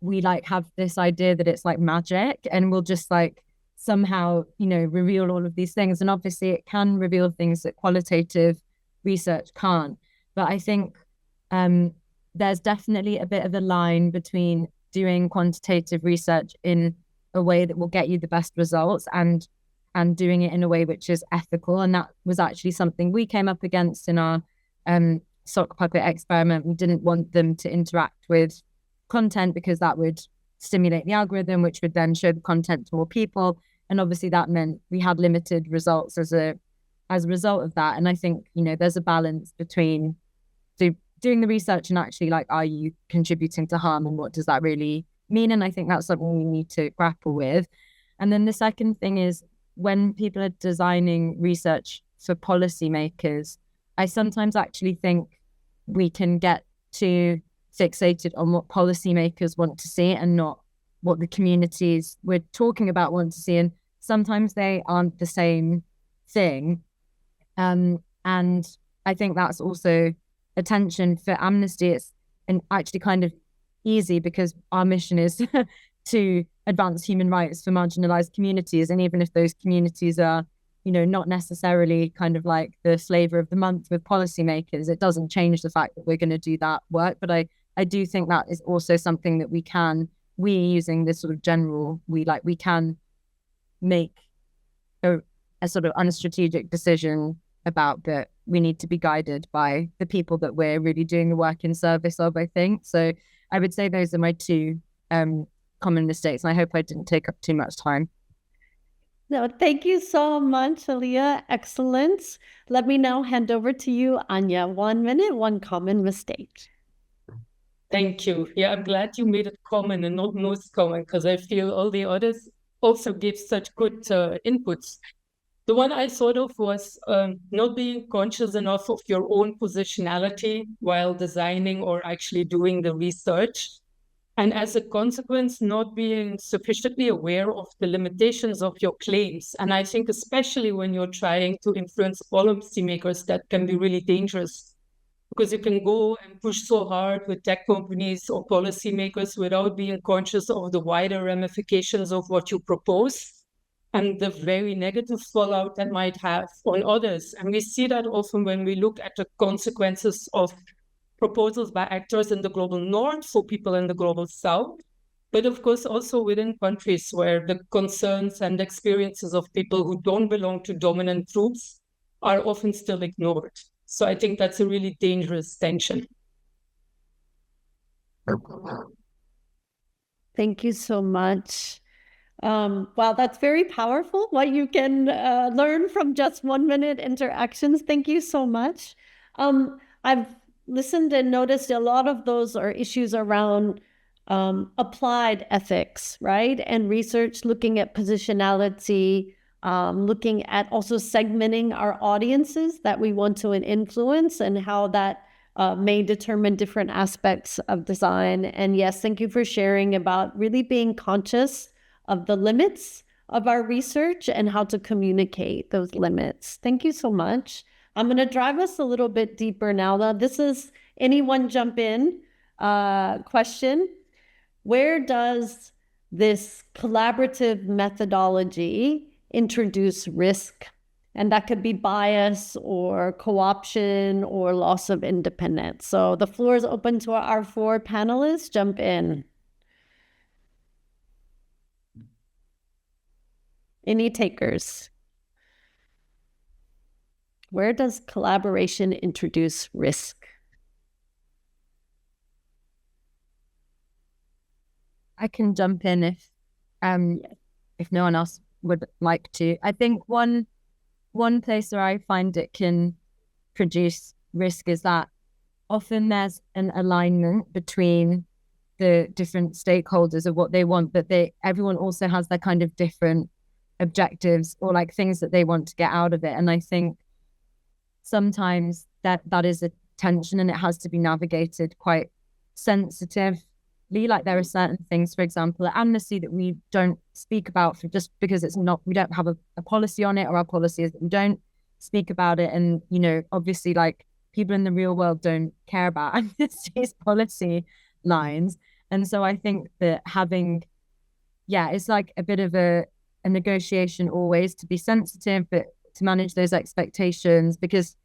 we have this idea that it's like magic, and we'll just somehow reveal all of these things. And obviously, it can reveal things that qualitative research can't. But I think there's definitely a bit of a line between doing quantitative research in a way that will get you the best results and doing it in a way which is ethical. And that was actually something we came up against in our sock puppet experiment. We didn't want them to interact with content because that would stimulate the algorithm, which would then show the content to more people. And obviously that meant we had limited results as a result of that. And I think, there's a balance between doing the research and actually are you contributing to harm, and what does that really mean? And I think that's something we need to grapple with. And then the second thing is, when people are designing research for policymakers, I sometimes actually think we can get too fixated on what policymakers want to see and not what the communities we're talking about want to see. And sometimes they aren't the same thing. And I think that's also attention for Amnesty. It's actually kind of easy because our mission is to advance human rights for marginalized communities. And even if those communities are, not necessarily the flavor of the month with policymakers, it doesn't change the fact that we're going to do that work. But I do think that is also something that we using this sort of general, we can make a sort of unstrategic decision about, that we need to be guided by the people that we're really doing the work in service of, I think. So I would say those are my two common mistakes, and I hope I didn't take up too much time. No, thank you so much, Alia. Excellent. Let me now hand over to you, Anja. 1 minute, one common mistake. Thank you. Yeah, I'm glad you made it common and not most common, because I feel all the others also give such good inputs. The one I thought of was not being conscious enough of your own positionality while designing or actually doing the research. And as a consequence, not being sufficiently aware of the limitations of your claims. And I think especially when you're trying to influence policymakers, that can be really dangerous, because you can go and push so hard with tech companies or policymakers without being conscious of the wider ramifications of what you propose and the very negative fallout that might have on others. And we see that often when we look at the consequences of proposals by actors in the global north for people in the global south. but of course also within countries where the concerns and experiences of people who don't belong to dominant groups are often still ignored. So I think that's a really dangerous tension. Thank you so much. Wow, that's very powerful, what you can learn from just 1 minute interactions. Thank you so much. I've listened and noticed a lot of those are issues around applied ethics, right? And research looking at positionality, looking at also segmenting our audiences that we want to influence and how that may determine different aspects of design. And yes, thank you for sharing about really being conscious of the limits of our research and how to communicate those limits. Thank you so much. I'm going to drive us a little bit deeper now. Now, this is anyone jump in question. Where does this collaborative methodology introduce risk? And that could be bias or co-option or loss of independence. So the floor is open to our 4 panelists. Jump in. Any takers? Where does collaboration introduce risk? I can jump in if no one else would like to. I think one place where I find it can produce risk is that often there's an alignment between the different stakeholders of what they want, but everyone also has their kind of different objectives or like things that they want to get out of it. And I think sometimes that is a tension and it has to be navigated quite sensitively. Like there are certain things, for example, at Amnesty that we don't speak about for just because we don't have a policy on it, or our policy is that we don't speak about it. And, you know, obviously like people in the real world don't care about Amnesty's policy lines. And so I think that it's like a bit of a negotiation always to be sensitive, but to manage those expectations, because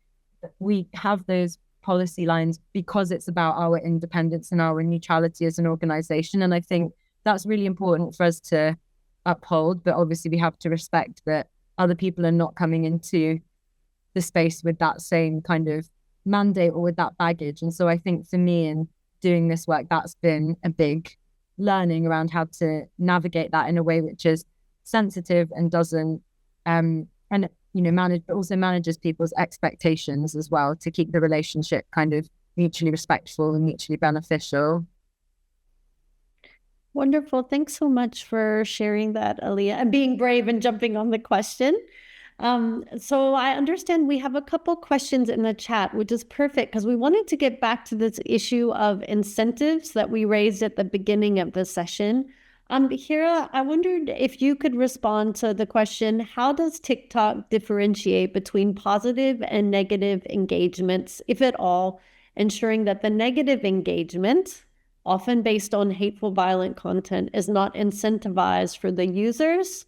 we have those policy lines because it's about our independence and our neutrality as an organization. And I think that's really important for us to uphold, but obviously we have to respect that other people are not coming into the space with that same kind of mandate or with that baggage. And so I think for me in doing this work, that's been a big learning around how to navigate that in a way which is sensitive and doesn't manage, but also manages people's expectations as well, to keep the relationship kind of mutually respectful and mutually beneficial. Wonderful. Thanks so much for sharing that, Alia, and being brave and jumping on the question. So I understand we have a couple questions in the chat, which is perfect because we wanted to get back to this issue of incentives that we raised at the beginning of the session. Hira, I wondered if you could respond to the question, how does TikTok differentiate between positive and negative engagements, if at all, ensuring that the negative engagement, often based on hateful, violent content, is not incentivized for the users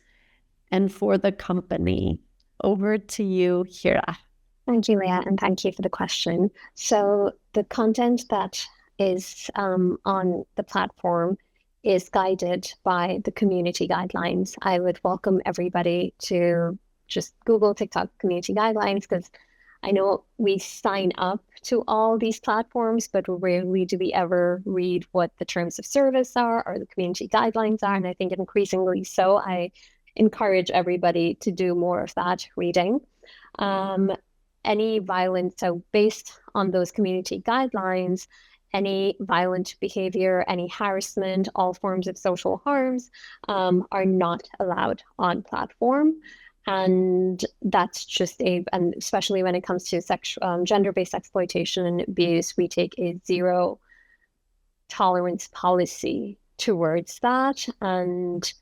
and for the company? Over to you, Hira. Thank you, Leah, and thank you for the question. So the content that is on the platform is guided by the community guidelines. I would welcome everybody to just Google TikTok community guidelines, because I know we sign up to all these platforms, but rarely do we ever read what the terms of service are or the community guidelines are. And I think increasingly so, I encourage everybody to do more of that reading. Any violence, so based on those community guidelines, any violent behavior, any harassment, all forms of social harms are not allowed on platform. And that's just and especially when it comes to gender-based exploitation and abuse, we take a zero tolerance policy towards that and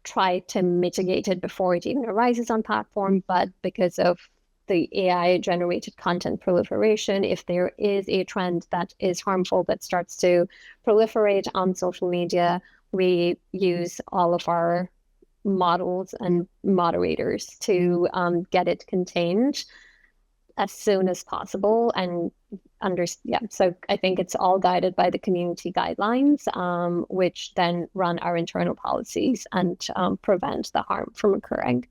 try to mitigate it before it even arises on platform. But because of the AI-generated content proliferation, if there is a trend that is harmful that starts to proliferate on social media, we use all of our models and moderators to get it contained. as soon as possible. And so I think it's all guided by the community guidelines, which then run our internal policies and prevent the harm from occurring.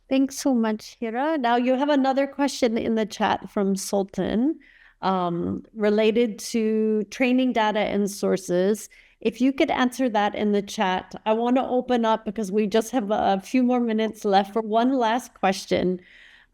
Thanks so much, Hira. Now you have another question in the chat from Sultan related to training data and sources. If you could answer that in the chat, I want to open up because we just have a few more minutes left for one last question.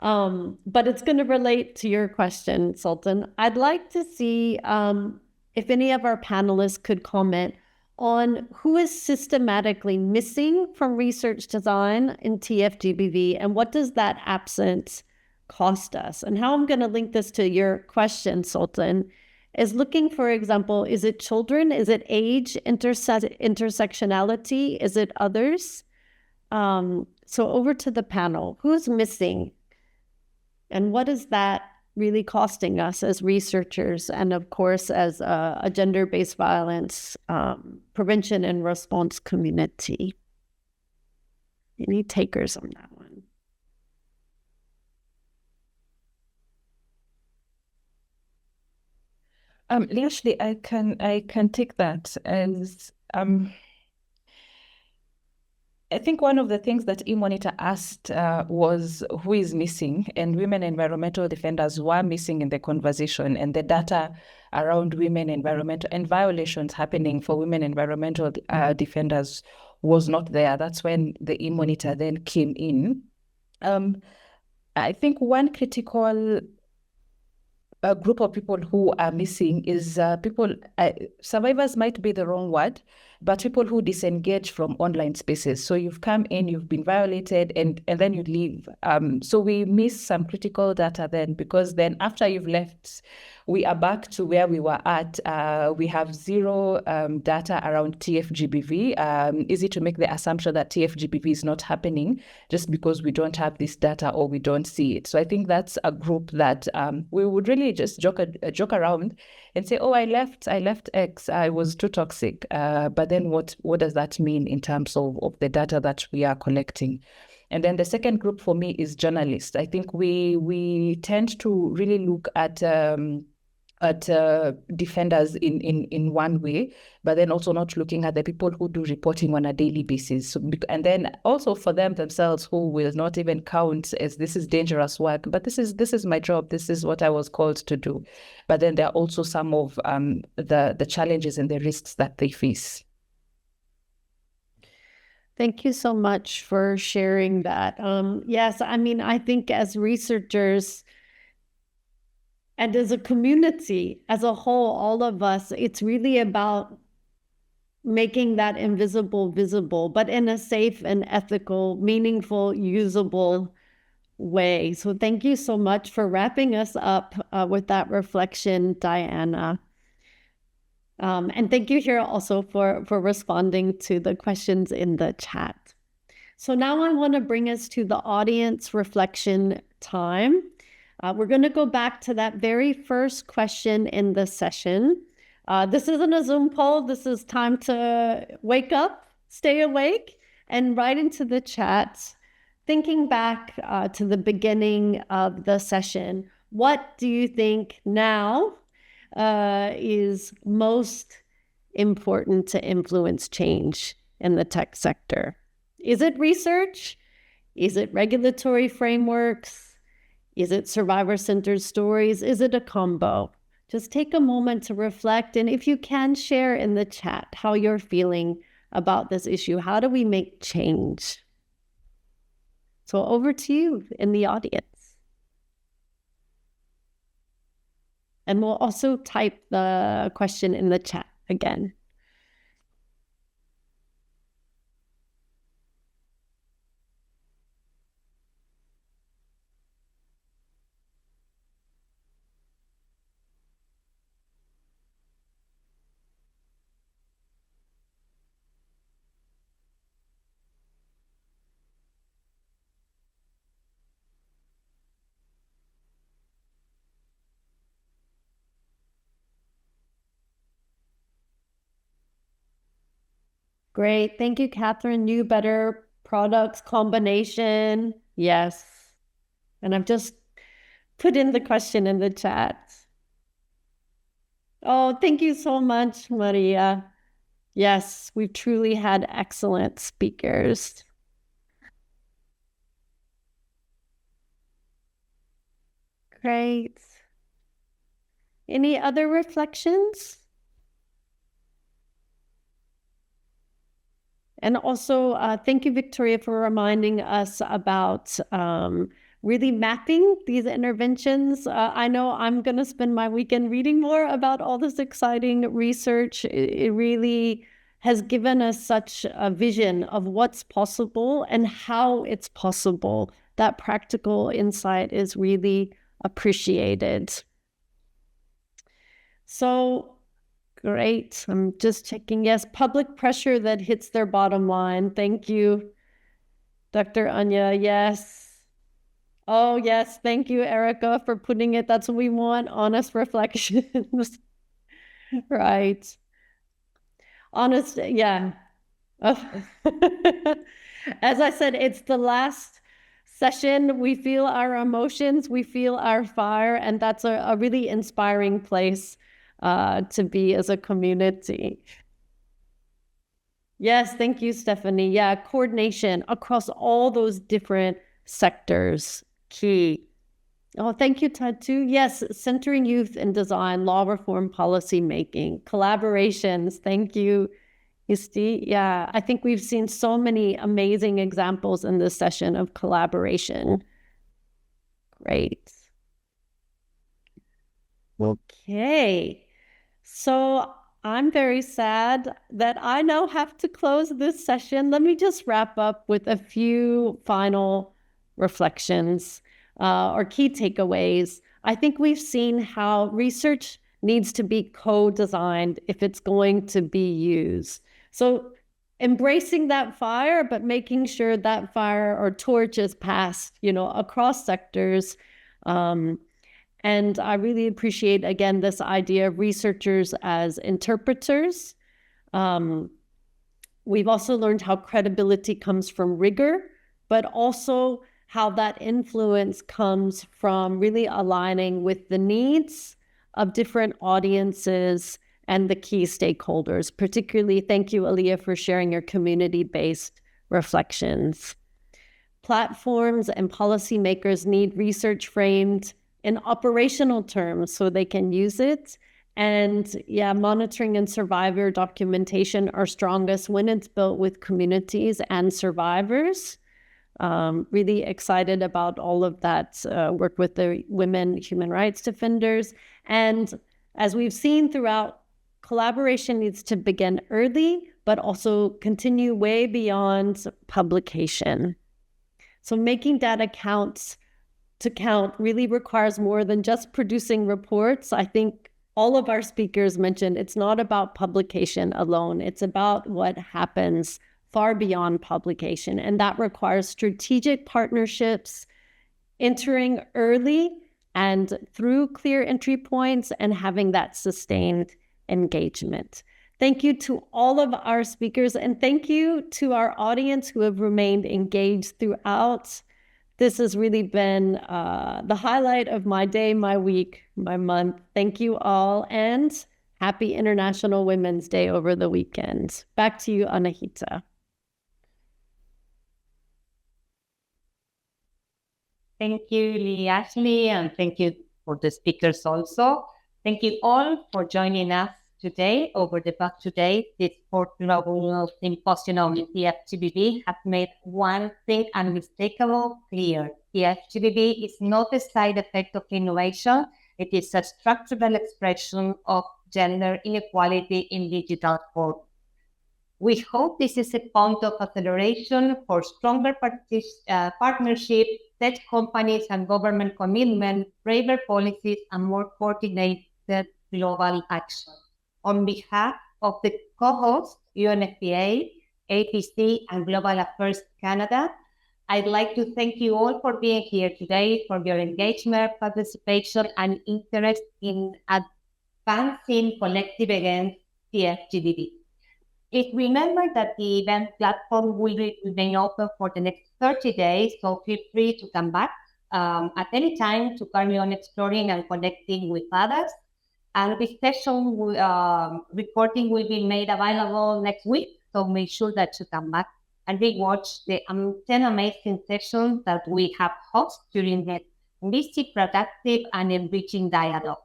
But it's going to relate to your question, Sultan. I'd like to see if any of our panelists could comment on who is systematically missing from research design in TFGBV and what does that absence cost us? And how I'm going to link this to your question, Sultan, is looking, for example, is it children? Is it age, intersectionality? Is it others? So over to the panel. Who's missing? And what is that really costing us as researchers and, of course, as a gender-based violence prevention and response community? Any takers on that one? Leigh-Ashley, I can take that as I think one of the things that eMonitor asked was who is missing, and women environmental defenders were missing in the conversation, and the data around women environmental and violations happening for women environmental defenders was not there. That's when the eMonitor then came in. I think one critical group of people who are missing is survivors might be the wrong word, but people who disengage from online spaces. So you've come in, you've been violated, and then you leave. So we miss some critical data then, because then after you've left, we are back to where we were at. We have zero data around TFGBV. Easy to make the assumption that TFGBV is not happening just because we don't have this data or we don't see it. So I think that's a group that we would really just joke around and say, oh, I left X, I was too toxic. But then what does that mean in terms of the data that we are collecting? And then the second group for me is journalists. I think we tend to really look at defenders in one way, but then also not looking at the people who do reporting on a daily basis. So, and then also for them themselves, who will not even count as this is dangerous work, but this is my job, this is what I was called to do. But then there are also some of the challenges and the risks that they face. Thank you so much for sharing that. Yes, I mean, I think as researchers and as a community, as a whole, all of us, it's really about making that invisible visible, but in a safe and ethical, meaningful, usable way. So thank you so much for wrapping us up with that reflection, Diana. And thank you, Hira, also for responding to the questions in the chat. So now I want to bring us to the audience reflection time. We're going to go back to that very first question in the session. This isn't a Zoom poll. This is time to wake up, stay awake, and write into the chat, thinking back to the beginning of the session. What do you think now is most important to influence change in the tech sector? Is it research? Is it regulatory frameworks? Is it survivor-centered stories? Is it a combo? Just take a moment to reflect, and if you can, share in the chat how you're feeling about this issue. How do we make change? So over to you in the audience. And we'll also type the question in the chat again. Great. Thank you, Catherine. New, better products combination. Yes. And I've just put in the question in the chat. Oh, thank you so much, Maria. Yes, we've truly had excellent speakers. Great. Any other reflections? And also, thank you, Victoria, for reminding us about really mapping these interventions. I know I'm going to spend my weekend reading more about all this exciting research. It really has given us such a vision of what's possible and how it's possible. That practical insight is really appreciated. So, great. I'm just checking. Yes, public pressure that hits their bottom line. Thank you, Dr. Anja. Yes. Oh, yes. Thank you, Erica, for putting it. That's what we want. Honest reflections. Right. Honest. Yeah. As I said, it's the last session. We feel our emotions. We feel our fire. And that's a really inspiring place to be as a community. Yes, thank you, Stephanie. Yeah, coordination across all those different sectors, key. Oh, thank you, Tatu. Yes, centering youth in design, law reform, policy making, collaborations. Thank you, Isti. Yeah, I think we've seen so many amazing examples in this session of collaboration. Great. Okay. So I'm very sad that I now have to close this session. Let me just wrap up with a few final reflections or key takeaways. I think we've seen how research needs to be co-designed if it's going to be used. So embracing that fire, but making sure that fire or torch is passed, across sectors. And I really appreciate, again, this idea of researchers as interpreters. We've also learned how credibility comes from rigor, but also how that influence comes from really aligning with the needs of different audiences and the key stakeholders. Particularly, thank you, Alia, for sharing your community-based reflections. Platforms and policymakers need research framed in operational terms so they can use it. And yeah, monitoring and survivor documentation are strongest when it's built with communities and survivors. Really excited about all of that work with the women human rights defenders. And as we've seen throughout, collaboration needs to begin early, but also continue way beyond publication. So making data count really requires more than just producing reports. I think all of our speakers mentioned it's not about publication alone. It's about what happens far beyond publication. And that requires strategic partnerships, entering early and through clear entry points and having that sustained engagement. Thank you to all of our speakers, and thank you to our audience who have remained engaged throughout. This has really been the highlight of my day, my week, my month. Thank you all, and happy International Women's Day over the weekend. Back to you, Anahita. Thank you, Leigh-Ashley, and thank you for the speakers also. Thank you all for joining us today. Over the past 2 days, this fourth global symposium on TFGBV has made one thing unmistakable clear. TFGBV is not a side effect of innovation. It is a structural expression of gender inequality in digital form. We hope this is a point of acceleration for stronger partnership, tech companies and government commitment, braver policies, and more coordinated global action. On behalf of the co-hosts, UNFPA, APC, and Global Affairs Canada, I'd like to thank you all for being here today, for your engagement, participation, and interest in advancing collective against TFGBV. Please remember that the event platform will remain open for the next 30 days, so feel free to come back at any time to carry on exploring and connecting with others. And this session recording will be made available next week, so make sure that you come back and rewatch the 10 amazing sessions that we have hosted during the mystic, productive, and enriching dialogue.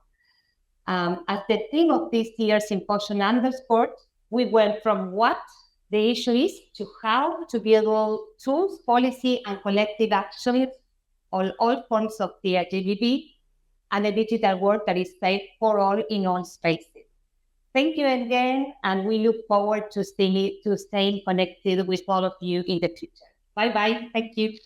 As the theme of this year's symposium underscored, we went from what the issue is to how to build tools, policy, and collective actions on all forms of TFGBV and a digital world that is safe for all in all spaces. Thank you again, and we look forward to staying connected with all of you in the future. Bye-bye. Thank you.